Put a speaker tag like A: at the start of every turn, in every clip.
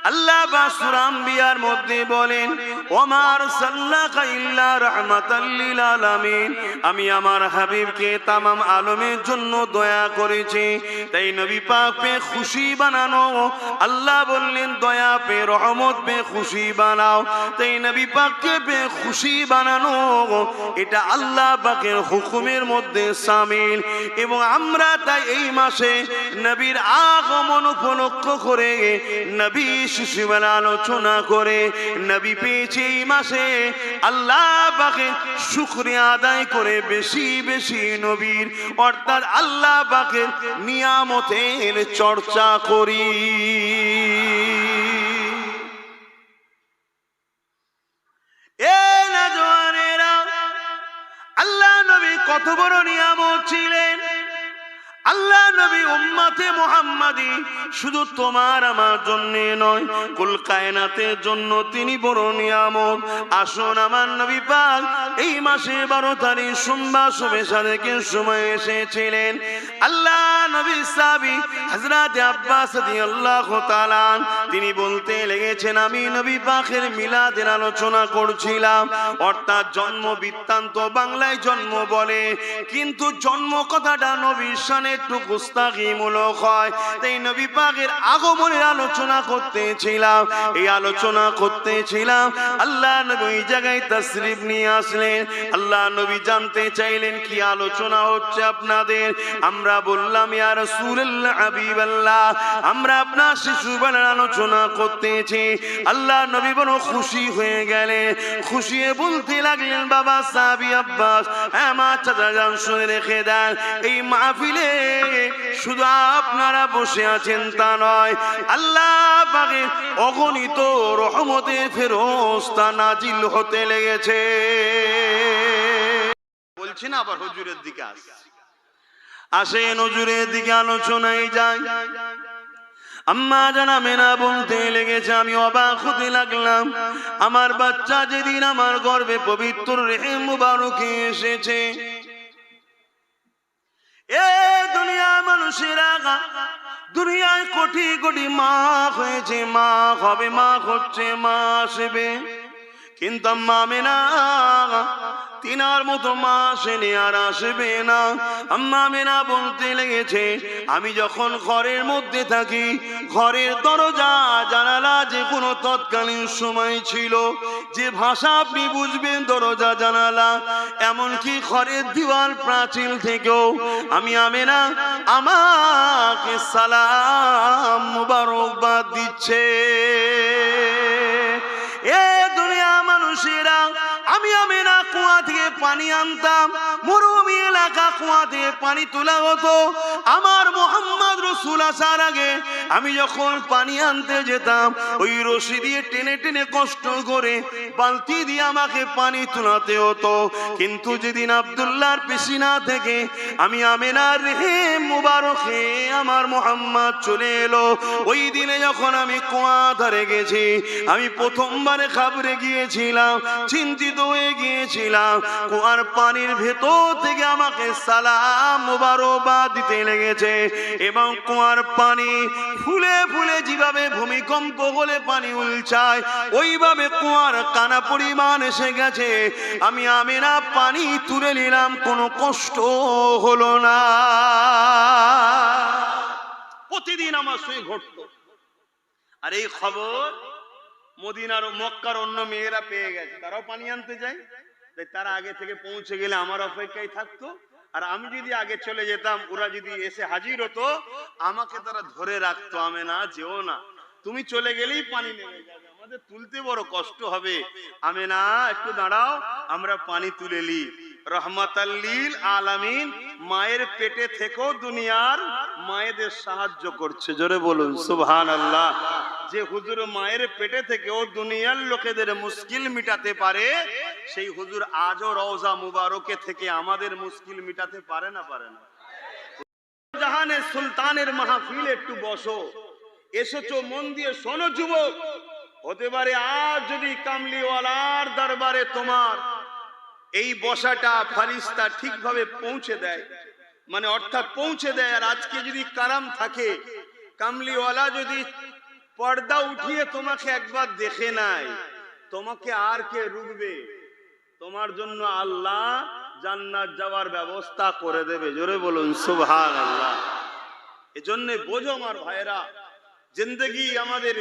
A: আল্লাহ সূরা আম্বিয়ার মধ্যে বলেন, ওমা আরসালনাকা ইল্লা রাহমাতাল লিল আলামিন, আমি আমার হাবিবকে তামাম আলমের জন্য দয়া করেছি। তাই নবী পাক পে খুশি বানানো, আল্লাহ বললেন দয়া পে রহমত পে খুশি বানাও। তাই নবী পাককে পে খুশি বানানো এটা আল্লাহ পাকের হুকুমের মধ্যে শামিল। এবং আমরা তাই এই মাসে নবীর আগমন উপলক্ষ করে নবী শিশুবেলা আলোচনা করে নবী পেয়েছে এই মাসে আল্লাহ পাকের শুকরিয়া আদায় করে বেশি বেশি নবীর অর্থাৎ আল্লাহ পাকের নিয়ামতের চর্চা করি। এ নওজওয়ানেরা, আল্লাহ নবী কত বড় নিয়ামত ছিলেন। আল্লাহ নবী উম্মতে মুহাম্মাদি শুধু তোমার আমার জন্য নয়, কুল কায়নাতের জন্য তিনি বড় নিয়ামত। আসুন আমার নবী পাক এই মাসে 12 তারিখ সোমবার শুভে সাদেকের সময় এসেছিলেন। আল্লাহ নবী সাহাবী হযরত আব্বাস রাদিয়াল্লাহু তাআলা তিনি বলতে লেগেছেন, আমি নবী পাকের মিলাদের আলোচনা করছিলাম। অর্থাৎ জন্ম বৃত্তান্ত বাংলায় জন্ম বলে, কিন্তু জন্ম কথাটা নবীর শানে একটু গুস্তাখিমূলক হয়। তাই নবী পাকের আগমনের আলোচনা করতেছিলাম। এই আলোচনা করতেছিলাম, আল্লাহ নবী এই জায়গায় তাশরীফ নিয়ে আসলেন। আল্লাহ নবী জানতে চাইলেন কি আলোচনা হচ্ছে আপনাদের। আমরা বললাম, ইয়া রাসূলুল্লাহ হাবিবাল্লাহ, আমরা আপনার শিশুবেলার আলোচনা করতেছি। আল্লাহ নবী বড় খুশি হয়ে গেলেন। খুশি হয়ে বলতে লাগলেন, বাবা সাহাবী আব্বাস, হ্যাঁ মা চাচা যান, শুনে রেখে দেন, এই মাহফিলে শুধু আপনারা বসে আছেন তা নয়, আল্লাহ পাকের অগণিত রহমতের ফেরেশতা নাজিল হতে লেগেছে। বলছি না, আবার হুজুরের দিকে আসেন, হুজুরের দিকে আলোচনায় যায়। আম্মা জানা মেনা বলতে লেগেছে, আমি অবাক হতে লাগলাম। আমার বাচ্চা যেদিন আমার গর্ভে পবিত্র রেহেম মুবারকে এসেছে, এ দুনিয়া মানুষেরা, দুনিয়ায় কোটি কোটি মা হয়েছে, মা হবে, মা হচ্ছে, মা আসবে, কিন্তু আম্মা আমেনা তিনার মতো মা আসেনি আর আসবে না। আম্মা আমেনা বলতে লেগেছে, আমি যখন ঘরের মধ্যে থাকি, ঘরের দরজা জানালা যে কোনো তৎকালীন সময় ছিল, যে ভাষা আপনি বুঝবেন দরজা জানালা, এমনকি ঘরের দিওয়াল প্রাচীর থেকেও আমি আমেনা আমাকে সালাম মুবারকবাদ দিচ্ছে। এ দুনিয়া মানুষেরা, আমি আমেনা কুয়া থেকে পানি আনতাম, মরুভূমি এলাকা কুয়া থেকে পানি তোলা হতো। আমার মোহাম্মদ রাসূল আসার আগে আমি যখন পানি আনতে যেতাম, ওই রশি দিয়ে টেনে টেনে কষ্ট করে বালতি দিয়ে আমাকে পানি তোলাতে হতো। কিন্তু যেদিন আব্দুল্লাহর পিসিনা থেকে আমি আমেনার রেহেম মুবারকে আমার মোহাম্মদ চলে এলো, ওই দিনে যখন আমি কুয়া ধারে গেছি, আমি প্রথমবারে ঘাবড়ে গিয়েছিলাম, চিন্তিত হয়ে গিয়েছিলাম। কুয়ার পানির ভেতর থেকে আমাকে সালাম মুবারকবাদ দিতে লেগেছে, এবং কুয়ার পানি ফুলে ফুলে যেভাবে ভূমিকম্প হলে পানি উলচায়, ওইভাবে কুয়ার কানা পরিমাণ এসে গেছে। আমি আমেনা পানি তুলে নিলাম, কোনো কষ্ট হলো না। প্রতিদিন আমার সঙ্গে ঘটতো। আর এই খবর মদিনার ও মক্কার অন্য মেয়েরা পেয়ে গেছে, তারাও পানি আনতে যায়। তারা আগে থেকে পৌঁছে গেলে আমার অপেক্ষায় থাকতো, আর আমি যদি আগে চলে যেতাম, ওরা যদি এসে হাজির হতো, আমাকে তারা ধরে রাখতো, আমেনা যেও না, তুমি চলে গেলেই পানি নেমে যাবে, আমাদের তুলতে বড় কষ্ট হবে, আমেনা একটু দাঁড়াও, আমরা পানি তুলে নি। রহমাতাল লিল আলামিন, মায়ের পেটে থেকেও দুনিয়ার মায়েদের সাহায্য করছে। জোরে বলুন সুবহানাল্লাহ। যে হুজুর মায়ের পেটে থেকেও দুনিয়ার লোকেদের মুশকিল মিটাতে পারে, সেই হুজুর আজও রওজা মুবারকে থেকে আমাদের মুশকিল মিটাতে পারে না? পারে না? জাহানের সুলতানের মাহফিলে একটু বসো, এসেছো মন দিয়ে শোনো যুবক। হতে পারে আজ যদি কামলিওয়ালার দরবারে তোমার এই বসাটা ফারিস্তা ঠিকভাবে পৌঁছে দেয়, মানে অর্থাৎ পৌঁছে দেয়, আর আজকে যদি কারাম থাকে, কামলিওয়ালা যদি পর্দা উঠিয়ে তোমাকে একবার দেখে নাই, তোমাকে আর কে রুখবে? তোমার জন্য আল্লাহ জান্নাত যাওয়ার ব্যবস্থা করে দেবে। জোরে বলুন সুবহানাল্লাহ। এজন্য বোঝো আমার ভাইরা, জিন্দেগি আমাদের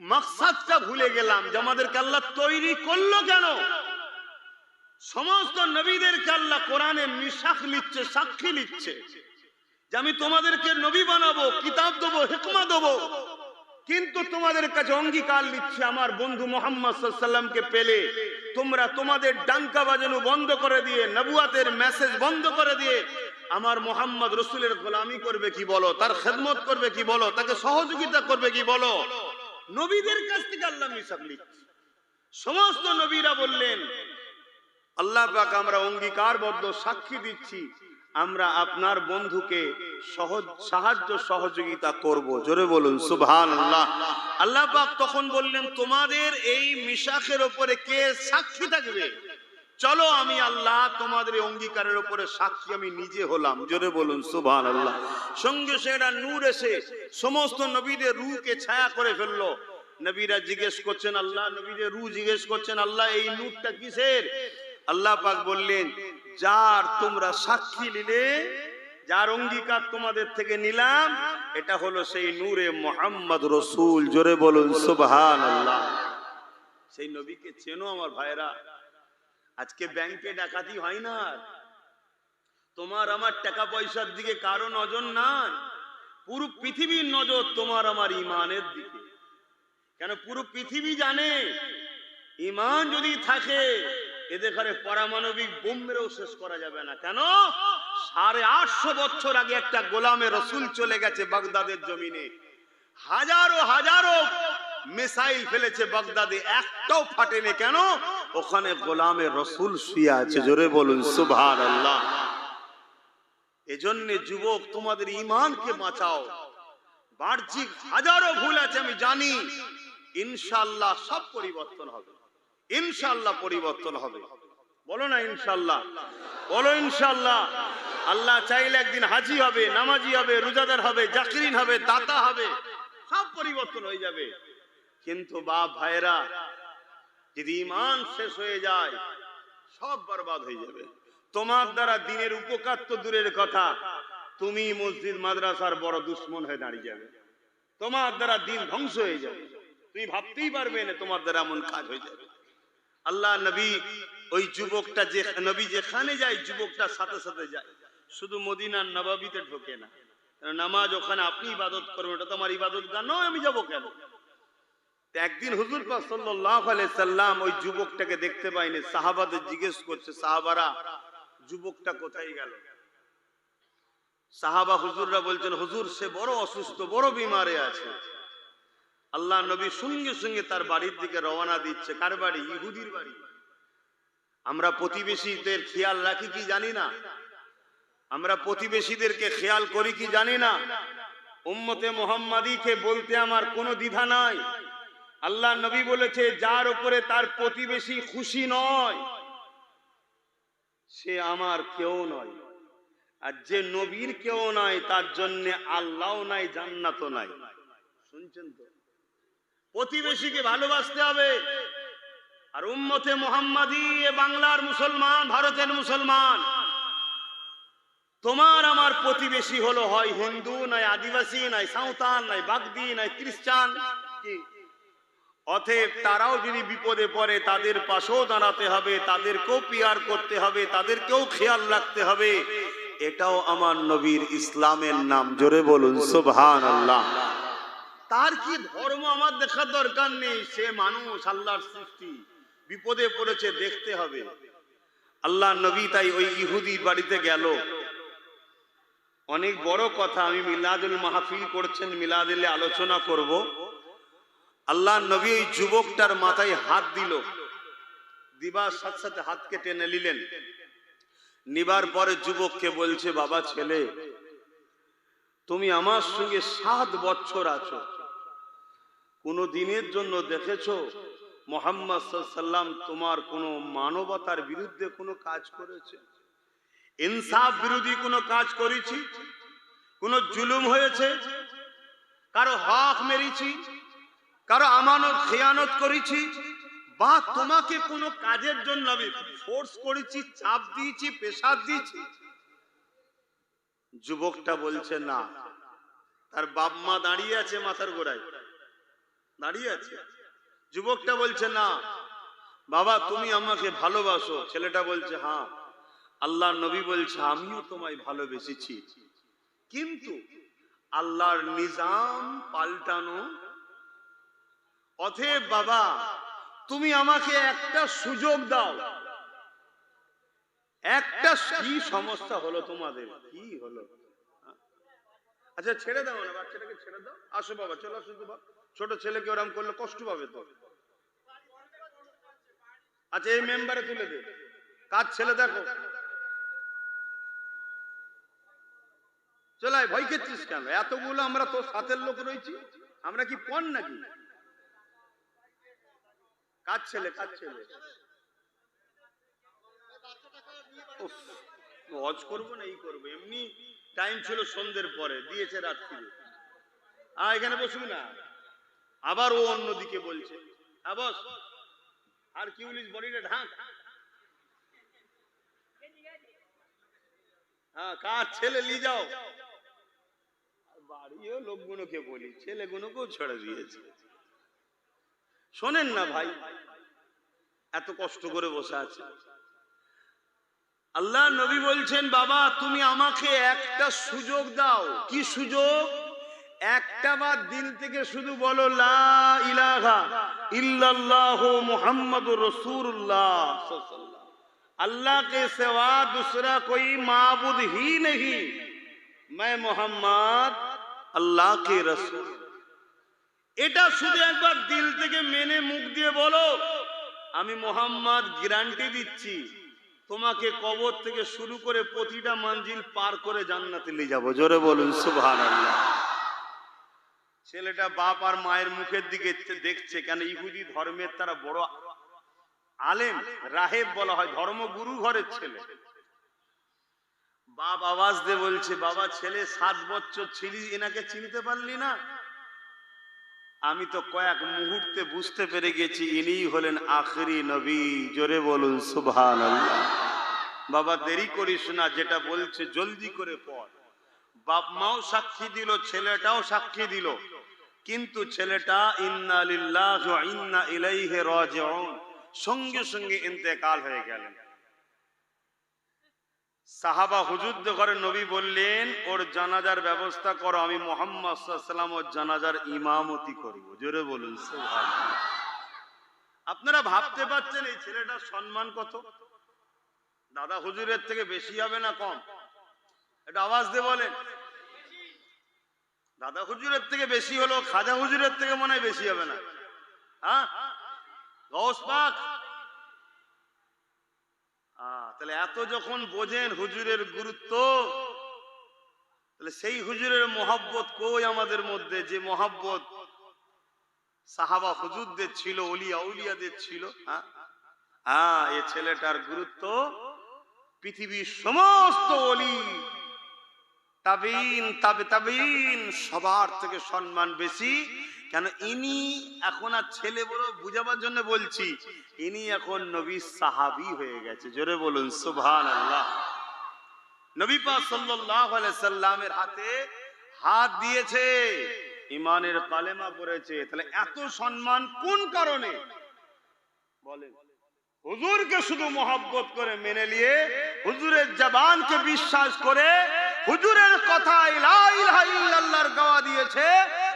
A: মাকসাদটা ভুলে গেলাম যে আমাদেরকে আল্লাহ তৈরি করলো কেন। সমস্ত নবীদেরকে আল্লাহ কোরআনে মিশাক লিখছে, সাক্ষী লিখছে যে আমি তোমাদেরকে নবী বানাবো, কিতাব দেবো, হিকমা দেবো, কিন্তু তোমাদের কাছে অঙ্গীকার নিচ্ছে আমার বন্ধু মুহাম্মদ সাল্লাল্লাহু আলাইহি ওয়াসাল্লামকে পেলে তোমরা তোমাদের ডাঙ্কা বাজানো বন্ধ করে দিয়ে, নবুয়াতের মেসেজ বন্ধ করে দিয়ে আমার মুহাম্মদ রাসূলের গোলামি করবে কি বলো, তার খেদমত করবে কি বলো, তাকে সহযোগিতা করবে কি বলো। নবীদের কাছ থেকে আল্লাহ মিশাক লিখছে। সমস্ত নবীরা বললেন আল্লাহ পাক আমরা অঙ্গীকারবদ্ধ সাক্ষী দিচ্ছি আমরা আপনার বন্ধুকে সাহায্য সহযোগিতা করব। জোরে বলুন সুবহানাল্লাহ। আল্লাহ পাক তখন বললেন তোমাদের এই মিশাকের উপরে কে সাক্ষী থাকবে? চলো আমি আল্লাহ তোমাদের অঙ্গীকারের উপরে সাক্ষী আমি নিজে হলাম। জোরে বলুন সুবহানাল্লাহ। সঙ্গে সেটা নূর এসে সমস্ত নবীদের রূহকে ছায়া করে ফেললো। নবীরা জিজ্ঞেস করছেন আল্লাহ, নবীদের রূহ জিজ্ঞেস করছেন আল্লাহ এই নূরটা কিসের? আল্লাহ পাক বললেন যার তোমরা সাক্ষী নিলে, যার অঙ্গীকার তোমাদের থেকে নিলাম, এটা হলো সেই নূরে মুহাম্মদ রাসূল। জোরে বলুন সুবহানাল্লাহ। সেই নবীকে চেনো আমার ভাইরা? আজকে ব্যাংকে ডাকাতি হয় না, তোমার আমার টাকা পয়সার দিকে কারো নজর নাই, পুরো পৃথিবীর নজর তোমার আমার ইমানের দিকে। কেন? পুরো পৃথিবী জানে ইমান যদি থাকে এদের ঘরে পারমাণবিক বোম মেরেও শেষ করা যাবে না। কেন? 850 বছর আগে একটা গোলামে রসুল চলে গেছে বাগদাদের জমিনে, হাজারো হাজারো মিসাইল ফেলেছে বাগদাদে, একটাও ফাটেনি। কেন? ওখানে গোলামে রসুল শুয়ে আছে। জোরে বলুন সুবহানাল্লাহ। এজন্য যুবক তোমাদের ঈমানকে বাঁচাও। বাহ্যিক হাজারো ভুল আছে আমি জানি, ইনশাআল্লাহ সব পরিবর্তন হবে, ইনশাআল্লাহ পরিবর্তন হবে। বলো না ইনশাআল্লাহ, বলো ইনশাআল্লাহ। আল্লাহ চাইলে একদিন হাজি হবে, নামাজি হবে, রোজাদার হবে, জাকিরিন হবে, দাতা হবে, সব পরিবর্তন হয়ে যাবে। কিন্তু বাপ ভাইরা যদি ঈমান শেষ হয়ে যায় সব বরবাদ হয়ে যাবে। তোমার দ্বারা দিনের উপকার তো দূরের কথা, তুমি মসজিদ মাদ্রাসার বড় দুশ্মন হয়ে দাঁড়িয়ে যাবে। তোমার দ্বারা দিন ধ্বংস হয়ে যাবে, তুমি ভাবতেই পারবে না তোমার দ্বারা এমন কাজ হয়ে যাবে। আল্লাহ নবী ওই যুবকটা, যে নবী যেখানে যায় যুবকটা সাথে সাথে যায়, শুধু মদিনার নববীতে ঢোকে না। নামাজ ওখানে আপনি ইবাদত করবেন, ওটা তো আমার ইবাদত গান নয়, আমি যাবো কেন? একদিন হুজুর পাক সাল্লাল্লাহু আলাইহি সাল্লাম ওই যুবকটাকে দেখতে পাইনি। সাহাবাদের জিজ্ঞেস করছে, সাহাবারা যুবকটা কোথায় গেল? সাহাবা হুজুররা বলছেন হুজুর সে বড় অসুস্থ, বড় বিমারে আছে। আল্লাহ নবী সঙ্গে সঙ্গে তার বাড়ির দিকে রওনা দিচ্ছে। কার বাড়ি? ইহুদির বাড়ি। আমরা প্রতিবেশীদের খেয়াল রাখি কি জানি না? আমরা প্রতিবেশীদেরকে খেয়াল করি কি জানি না? উম্মতে মুহাম্মাদীকে বলতে আমার কোনো দ্বিধা নাই। আল্লাহ নবী বলেছে যার উপরে তার প্রতিবেশী খুশি নয় সে আমার কেউ নয়, আর যে নবীর কেউ নয় তার জন্য আল্লাহও নাই, জান্নাতও নাই। শুনছেন তো? প্রতিবেশীকে ভালোবাসতে হবে। আর উম্মতে মুহাম্মাদী বাংলার মুসলমান, ভারতের মুসলমান, তোমার আমার প্রতিবেশী হলো হয় হিন্দু, নয় আদিবাসী, নয় সাঁওতাল, নয় বাগদি, নয় খ্রিস্টান। অতএব তারাও যদি বিপদে পড়ে তাদের পাশেও দাঁড়াতে হবে, তাদেরকেও পিয়ার করতে হবে, তাদেরকেও খেয়াল রাখতে হবে। এটাও আমার নবীর ইসলামের নাম। জোরে বলুন সুবহানাল্লাহ। তার কি ধর্ম আমার দেখার দরকার নেই, সে মানুষ, আল্লাহর সৃষ্টি, বিপদে পড়েছে দেখতে হবে। আল্লাহ নবী তাই ওই ইহুদির বাড়িতে গেল। অনেক বড় কথা, আমি মিলাদুল মাহফিল করছেন, মিলাদুল আলোচনা করব। আল্লাহ নবী ওই যুবকটার মাথায় হাত দিল, দিবার সাথে সাথে হাতকে টেনে নিলেন। নিবার পরে যুবককে বলছে বাবা ছেলে, তুমি আমার সঙ্গে 7 বছর আছো, কোন দিনের জন্য দেখেছো মুহাম্মদ সাল্লাল্লাহু আলাইহি সাল্লাম তোমার কোন মানবতার বিরুদ্ধে কোনো কাজ করেছে? ইনসাফ বিরোধী কোনো কাজ করেছি? কোন জুলুম হয়েছে? কারো হক মেরেছি, কারো আমানত খেয়ানত করেছি, বা তোমাকে কোনো কাজের জন্য আমি ফোর্স করেছি, চাপ দিয়েছি, প্রেসার দিয়েছি? যুবকটা বলছে না। তার বাপ মা দাঁড়িয়ে আছে, মাথার গোড়ায় দাঁড়িয়ে আছে। যুবকটা বলছে না বাবা তুমি আমাকে ভালোবাসো। ছেলেটা বলছে হ্যাঁ, আল্লাহর নবী বলছে আমিও তোমায় ভালোবেসেছি, কিন্তু আল্লাহর নিজাম পাল্টানো। অতএব বাবা তুমি আমাকে একটা সুযোগ দাও। একটা কি সমস্যা হলো তোমাদের? কি হলো? আচ্ছা ছেড়ে দাও না, বাচ্চাটাকে ছেড়ে দাও। আসো বাবা, চলো আসো। ছোট ছেলেকে ওরম করলে কষ্ট পাবে তো। আচ্ছা এই মেম্বারে তুলে দে। কাজ ছেলে দেখো। চলাই ভয় খেচ্ছিস কেন? এতগুলো আমরা তোর সাথের লোক রয়েছি, আমরা কি পণ নাকি? কাজ ছেলে, কাজ ছেলে। হজ করবো না, এই করবো, এমনি টাইম ছিল সন্ধ্যের পরে, দিয়েছে রাত্রি। এখানে বসবি না। আবার ও অন্যদিকে বলছে বস। আর কি বলিস, বডিটা ঢাক। হ্যাঁ কাজ ছেলে নিয়ে যাও। বাড়িও লোকগুলোকে বলি, ছেলেগুলোকেও ছেড়ে দিয়েছে। শোনেন না ভাই, এত কষ্ট করে বসে আছে। আল্লাহ নবী বলছেন বাবা তুমি আমাকে একটা সুযোগ দাও। কি সুযোগ? একটা বার দিল থেকে শুধু বলো লা ইলাহা ইল্লাল্লাহু মুহাম্মাদুর রাসূলুল্লাহ। अल्लाह के सिवा दूसरा कोई माबूद ही नहीं, मैं मोहम्मद अल्लाह के रसूल। এটা শুধু একবার দিল থেকে মেনে মুখ দিয়ে বলো, আমি মোহাম্মদ গ্যারান্টি দিচ্ছি তোমাকে কবর থেকে শুরু করে প্রতিটা মঞ্জিল পার করে জান্নাতে নিয়ে যাব। জোরে বলুন সুবহানাল্লাহ। ছেলেটা বাপ আর মায়ের মুখের দিকে দেখছে, কেন ইহুদি ধর্মের তারা বড় আলেম, রাহেব বলা হয়, ধর্মগুরু ঘরের ছেলে। বাপ আওয়াজ দিয়ে বলছে বাবা ছেলে 7 বছর ছিলি, এনাকে চিনতে পারলি না? আমি তো কয়েক মুহূর্তে বুঝতে পেরে গেছি ইনি হলেন আখেরি নবী। জোরে বলুন সুবহানাল্লাহ। বাবা দেরি করিস না, যেটা বলছে জলদি করে পড়। বাপ মাও সাক্ষী দিল, ছেলেটাও সাক্ষী দিল, কিন্তু ছেলেটা ইন্না লিল্লাহি ওয়া ইন্না ইলাইহি রাজিউন সঙ্গে সঙ্গে ইন্তেকাল হয়ে গেলেন। সাহাবা হুজুরদের ঘরে নবী বললেন ওর জানাজার ব্যবস্থা করো, আমি মুহাম্মদ সাল্লাল্লাহু আলাইহি ওয়াসাল্লাম ওর জানাজার ইমামতি করব। জোরে বলুন সুবহানাল্লাহ। আপনারা ভাবতে পারছেন এই ছেলেটার সম্মান কত? দাদা হুজুরের থেকে বেশি হবে না কম? এটা আওয়াজ দিয়ে বলেন। দাদা হুজুরের থেকে বেশি হলো, খাজা হুজুরের থেকে মনে হয় বেশি হবে না? হ্যাঁ গৌস পাক। তাহলে এত যখন বোঝেন হুজুরের গুরুত্ব, তাহলে সেই হুজুরের মহব্বত কই আমাদের মধ্যে? যে মহব্বত সাহাবা হুজুরদের ছিল, ওলিয়া উলিয়াদের ছিল। এই ছেলেটার গুরুত্ব পৃথিবীর সমস্ত ওলি তাবিন তাবে তাবিন সবার থেকে সম্মান বেশি। কেন? ইনি এখন আর ছেলে বড় বুঝাবার জন্য বলছি, ইনি এখন নবীর সাহাবী হয়ে গেছে। জোরে বলুন সুবহানাল্লাহ। নবী পাক সাল্লাল্লাহু আলাইহি সাল্লামের হাতে হাত দিয়েছে, ঈমানের কালেমা পড়েছে। তাহলে এত সম্মান কোন কারণে? বলেন। হুজুরকে শুধু মহব্বত করে মেনে নিয়ে, হুজুরের জবানকে বিশ্বাস করে, হুজুরের কথা লা ইলাহা ইল্লাল্লাহর গাওয়া দিয়েছে,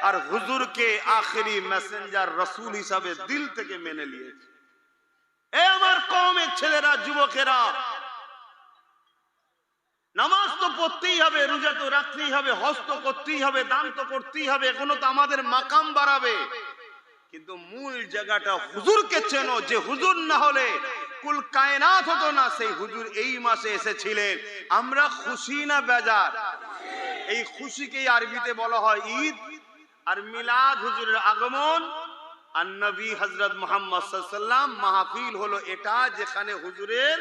A: আর হুজুরকে আখেরি মেসেঞ্জার রাসূল হিসাবে দিল থেকে মেনে নিয়েছে। এ আমার কওমের ছেলেরা, যুবকেরা, নামাজ তো পড়তেই হবে, রোজা তো রাখতেই হবে, হজ তো করতেই হবে, দান তো করতেই হবে, এখনো তো আমাদের মাকাম বাড়াবে। কিন্তু মূল জায়গাটা হুজুরকে চেনো। যে হুজুর না হলে কুল কায়নাত হতো না। সেই হুজুর এই মাসে এসেছিলেন। আমরা খুশি না বেজার? এই খুশিকেই আরবিতে বলা হয় ঈদ। আর মিলাদ হুজুরের আগমন। আর নবী হযরত মুহাম্মদ সাল্লাল্লাহু আলাইহি ওয়াসাল্লাম মাহফিল হলো এটা, যেখানে হুজুরের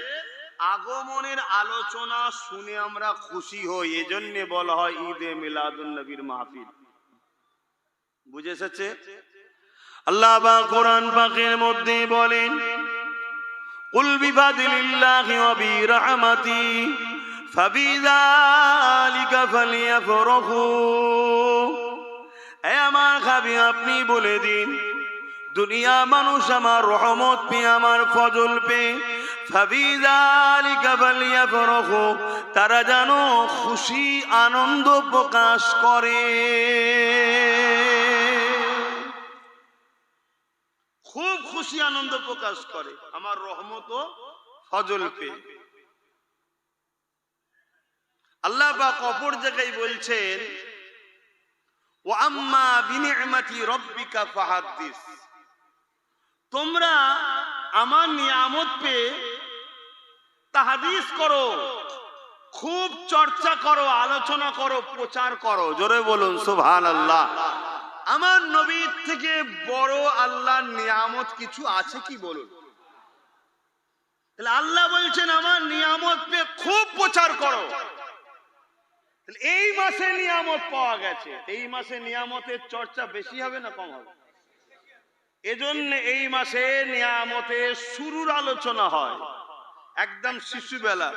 A: আগমনের আলোচনা শুনে আমরা খুশি হই। এজন্য বলা হয় ঈদে মিলাদুন নবীর মাহফিল। বুঝে এসেছে? আল্লাহ বা কোরআন পাকের মধ্যে বলেন, কুল বিফাদিলিল্লাহি ওয়া বিরহমাতি ফাবিযালিকা ফালইফরাহু। হে আমার হাবিব, আপনি বলে দিন, দুনিয়া মানুষ আমার রহমত পেয়ে, আমার ফজল পেয়ে, ফাবিযালিকা ফালইফরাহু, তারা যেন খুশি আনন্দ প্রকাশ করে। খুব খুশি আনন্দ প্রকাশ করে আমার রহমত ও ফজল পেয়ে। আল্লাহ পাক অপর জায়গায় বলছেন, ওয়া আম্মা বিনি'মাতি রাব্বিকা ফাহাদ্দিস, তোমরা আমার নিয়ামত পেয়ে তাহাদিস করো, খুব চর্চা করো, আলোচনা করো, প্রচার করো। জোরে বলুন সুবহানাল্লাহ। আমার নবীর থেকে বড় আল্লাহর নিয়ামত কিছু আছে কি বলুন? তাহলে আল্লাহ বলছেন আমার নিয়ামত পেয়ে খুব প্রচার করো। এই মাসে নিয়ামত পাওয়া গেছে, এই মাসে নিয়ামতের চর্চা বেশি হবে না কম হবে? এজন্য এই মাসে নিয়ামতের শুরুর আলোচনা হয় একদম শিশুবেলা।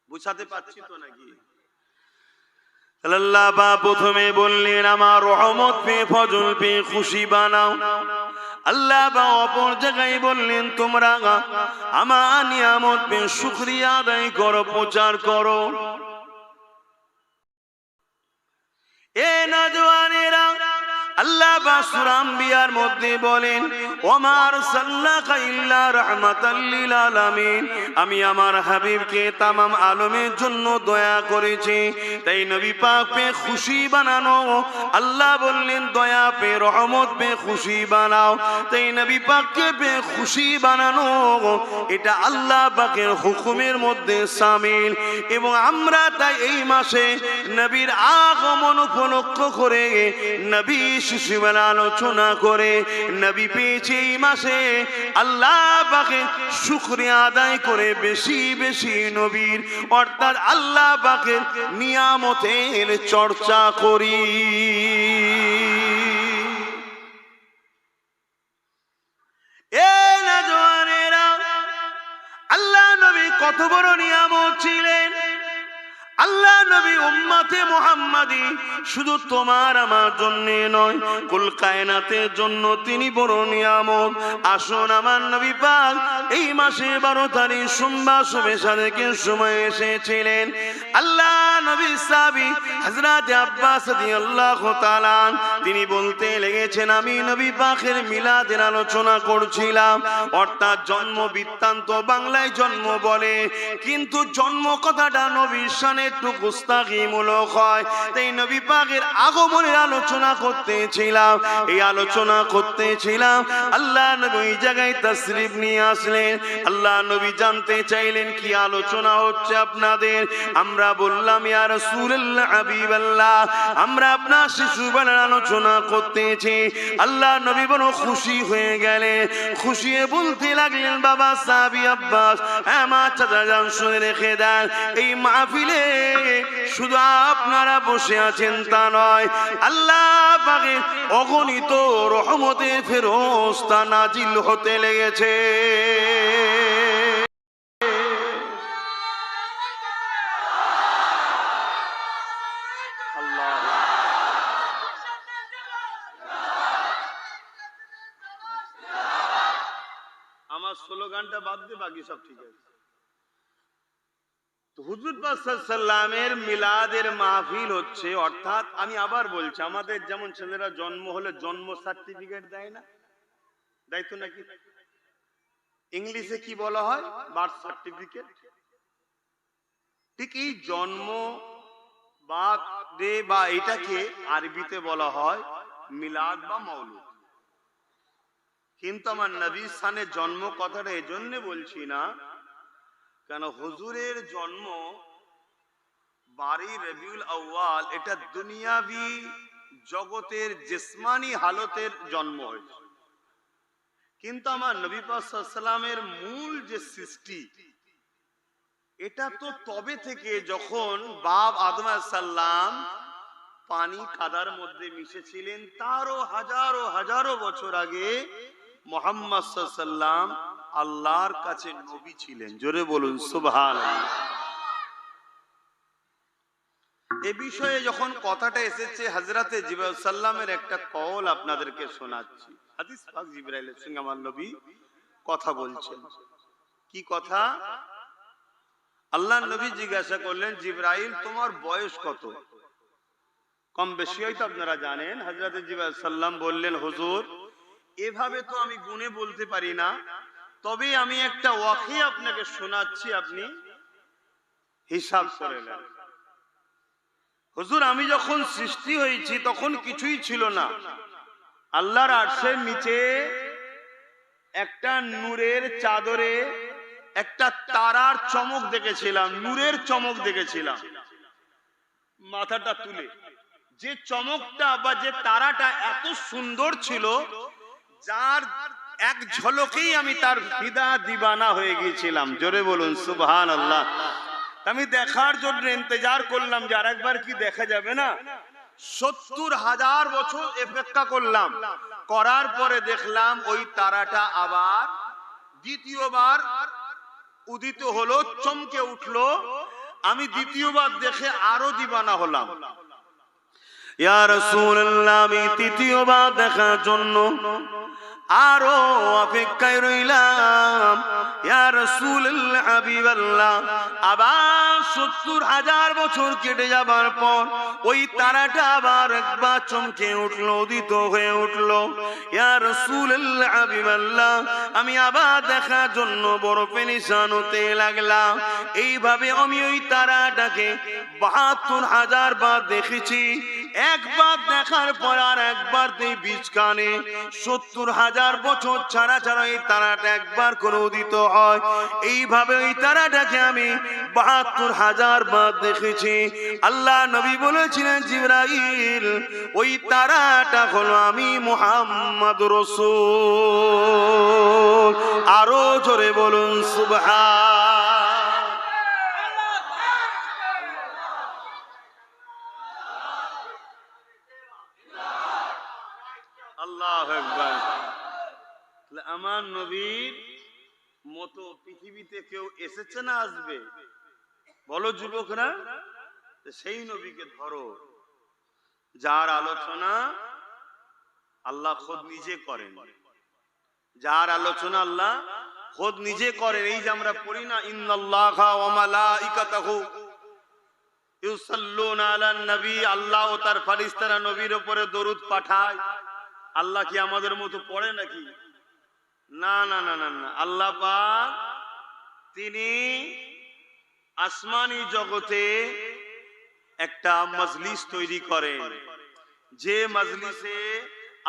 A: বুঝাতে পারছি তো নাকি? আল্লাহ বা প্রথমে বললেন আমার রহমত পেয়ে ফজল পেয়ে খুশি বানাও। আল্লাহ বা অপর জায়গায় বললেন তোমরা আমার নিয়ামত পেয়ে শুকরিয়া আদায় করো, প্রচার করো। এ নওজওয়ানেরা, আল্লাহ বা সূরা আম্বিয়ার মধ্যে বলেন, ওমা আরসালনাকা ইল্লা রাহমাতাল লিল আলামিন, আমি আমার হাবিবকে তামাম আলমের জন্য দয়া করেছি। তাই নবী পাক পে খুশি বানানো, আল্লাহ বললেন দয়া পে রহমত পে খুশি বানাও। তাই নবী পাককে পে খুশি বানানো এটা আল্লাহ পাকের হুকুমের মধ্যে শামিল। এবং আমরা তাই এই মাসে নবীর আগমন উপলক্ষ করে নবী শিশুবেলা আলোচনা করে নবী পেয়েছে এই মাসে, আল্লাহ পাকের শুকরিয়া আদায় করে বেশি বেশি নবীর অর্থাৎ আল্লাহ পাকের নিয়ামতের চর্চা করি। এ নওজওয়ানেরা, আল্লাহ নবী কত বড় নিয়ামত ছিলেন। আল্লাহ নবী উম্মতে মুহাম্মাদি শুধু তোমার আমার জন্য নয়, কুল কায়নাতের জন্য তিনি বড় নিয়ামত। আসুন আমার নবী পাক এই মাসে 12 তারিখ সোমবার শুভে সাদেকের সময় এসেছিলেন। আল্লাহ নবী সাহাবী হযরত আব্বাস রাদিয়াল্লাহু তাআলা তিনি বলতে লেগেছেন, আমি নবী পাকের মিলাদের আলোচনা করছিলাম, অর্থাৎ জন্ম বৃত্তান্ত বাংলায় জন্ম বলে, কিন্তু জন্ম কথাটা নবীর শানে একটু গুস্তাখিমূলক হয়। তাই নবী পাকের আগমনের আলোচনা করতেছিলাম। এই আলোচনা করতেছিলাম, আল্লাহ নবী এই জায়গায় তাশরীফ নিয়ে আসলেন। আল্লাহ নবী জানতে চাইলেন কি আলোচনা হচ্ছে আপনাদের। আমরা বললাম ইয়া রাসূলুল্লাহ হাবিবাল্লাহ, আমরা আপনার শিশুবেলার আলোচনা করতেছি। আল্লাহ নবী বড় খুশি হয়ে গেলেন, খুশি হয়ে বলতে লাগলেন, বাবা সাহাবী আব্বাস, হ্যাঁ মা চাচা যান, শুনে রেখে দেন, এই মাহফিলে শুধু আপনারা বসে আছেন তা নয়, আল্লাহ পাকের অগণিত রহমতের ফেরেশতা নাজিল হতে লেগেছে। আমার স্লোগানটা বাদ দিয়ে বাকি সব ঠিক আছে। হুজুর পাক সাল্লাল্লাহু আলাইহি ওয়াসাল্লামের মিলাদের মাহফিল হচ্ছে, অর্থাৎ আমি আবার বলছি, আমাদের যেমন ছেলেরা জন্ম হলে জন্ম সার্টিফিকেট দেয় না, দেয় তো নাকি? ইংলিশে কি বলা হয়? Birth certificate. ঠিক এই জন্ম বা ডে বা এটাকে আরবিতে বলা হয় মিলাদ বা মাওলুদ। কিন্তু আমার নবীর শানে জন্ম কথাটা এজন্য বলছি না, কেন হুজুরের জন্ম 12 রবিউল আউয়াল, এটা দুনিয়াবি জগতের জিসমানি হালতের জন্ম হয়েছে। কিন্তু আমার নবী পাক সাল্লাল্লাহু আলাইহি ওয়াসাল্লামের মূল যে সৃষ্টি, এটা তো তবে থেকে যখন বাপ আদম আলাইহিস সালাম পানি কাদার মধ্যে মিশেছিলেন, তারও হাজারো হাজারো বছর আগে মুহাম্মদ সাল্লাল্লাহু আলাইহি ওয়াসাল্লাম আল্লাহর কাছে নবী ছিলেন। জোরে বলুন সুবহানাল্লাহ। এ বিষয়ে যখন কথাটা এসেছে, হযরতে জিবরাইল সাল্লামের একটা কওল আপনাদেরকে শোনাচ্ছি। হাদিস পাক জিবরাইলের সঙ্গে আমার নবী কথা বলছেন। কি কথা? আল্লাহর নবী জিজ্ঞাসা করলেন, জিবরাইল তোমার বয়স কত? কম বেশি হয়তো আপনারা জানেন। হযরতে জিবরাইল সাল্লাম বললেন, হুজুর এভাবে তো আমি গুণে বলতে পারি না, তবে আমি একটা ওয়াকিয়া আপনাকে শোনাচ্ছি, আপনি হিসাব করে নেন। হুজুর আমি যখন সৃষ্টি হয়েছি তখন কিছুই ছিল না, আল্লাহর আরশের নিচে একটা নূরের চাদরে একটা তারার চমক দেখেছিলাম, নূরের চমক দেখেছিলাম। মাথাটা তুলে যে চমকটা বা যে তারাটা এত সুন্দর ছিল, যার এক ঝলকেই আমি তার ফিদা দিবানা হয়ে গিয়েছিলাম। জোরে বলুন সুবহানাল্লাহ। আমি দেখার জন্য ইন্তজার করলাম যে আরেকবার কি দেখা যাবে না। 70,000 বছর অপেক্ষা করলাম, করার পরে দেখলাম ওই তারাটা আবার দ্বিতীয়বার উদিত হলো, চমকে উঠলো। আমি দ্বিতীয়বার দেখে আরো দিবানা হলাম। ইয়া রাসূলুল্লাহ, আমি তৃতীয়বার দেখার জন্য আরো অপেক্ষায় রইলাম। ইয়া রাসূলুল্লাহ, হাবিবাল্লাহ, আবার 70,000 বছর কেটে যাবার পর ওই তারাটা আবার একবার চমকে উঠলো, উদিত হয়ে উঠলো। ইয়া রাসূলুল্লাহ, হাবিবাল্লাহ, আমি আবার দেখার জন্য বড় পেরেশান হতে লাগলাম। এইভাবে আমি ওই তারাটাকে 72,000 বার দেখেছি। একবার দেখার পর আর একবার দেই বীজখানে 70,000 বছর ছাড়া ছাড়া এই তারাটা একবার করে উদিত হয়। এইভাবে ওই তারাটাকে আমি 72,000 বার দেখেছি। আল্লাহ নবী বলেছিলেন, জিবরাইল ওই তারাটা হলো আমি মুহাম্মদ রাসূল। আরো জোরে বলুন সুবহান। আল্লাহু আকবার। আমার নবীর মতো পৃথিবীতে কেউ এসেছে না আসবে? বলো যুবকরা, সেই নবীকে ধরো যার আলোচনা আল্লাহ খোদ নিজে করেন, যার আলোচনা আল্লাহ খোদ নিজে করেন। এই যে আমরা পড়ি না, ইন্নাল্লাহা ওয়া মালাইকাতাহু ইউসাল্লুনা আলান নবী, আল্লাহ ও তার ফেরেশতারা নবীর উপরে দরুদ পাঠায়। আল্লাহ কি আমাদের মতো পড়ে নাকি? না না না না না। আল্লাহ পাক তিনি আসমানি জগতে একটা মজলিস তৈরি করেন, যে মজলিসে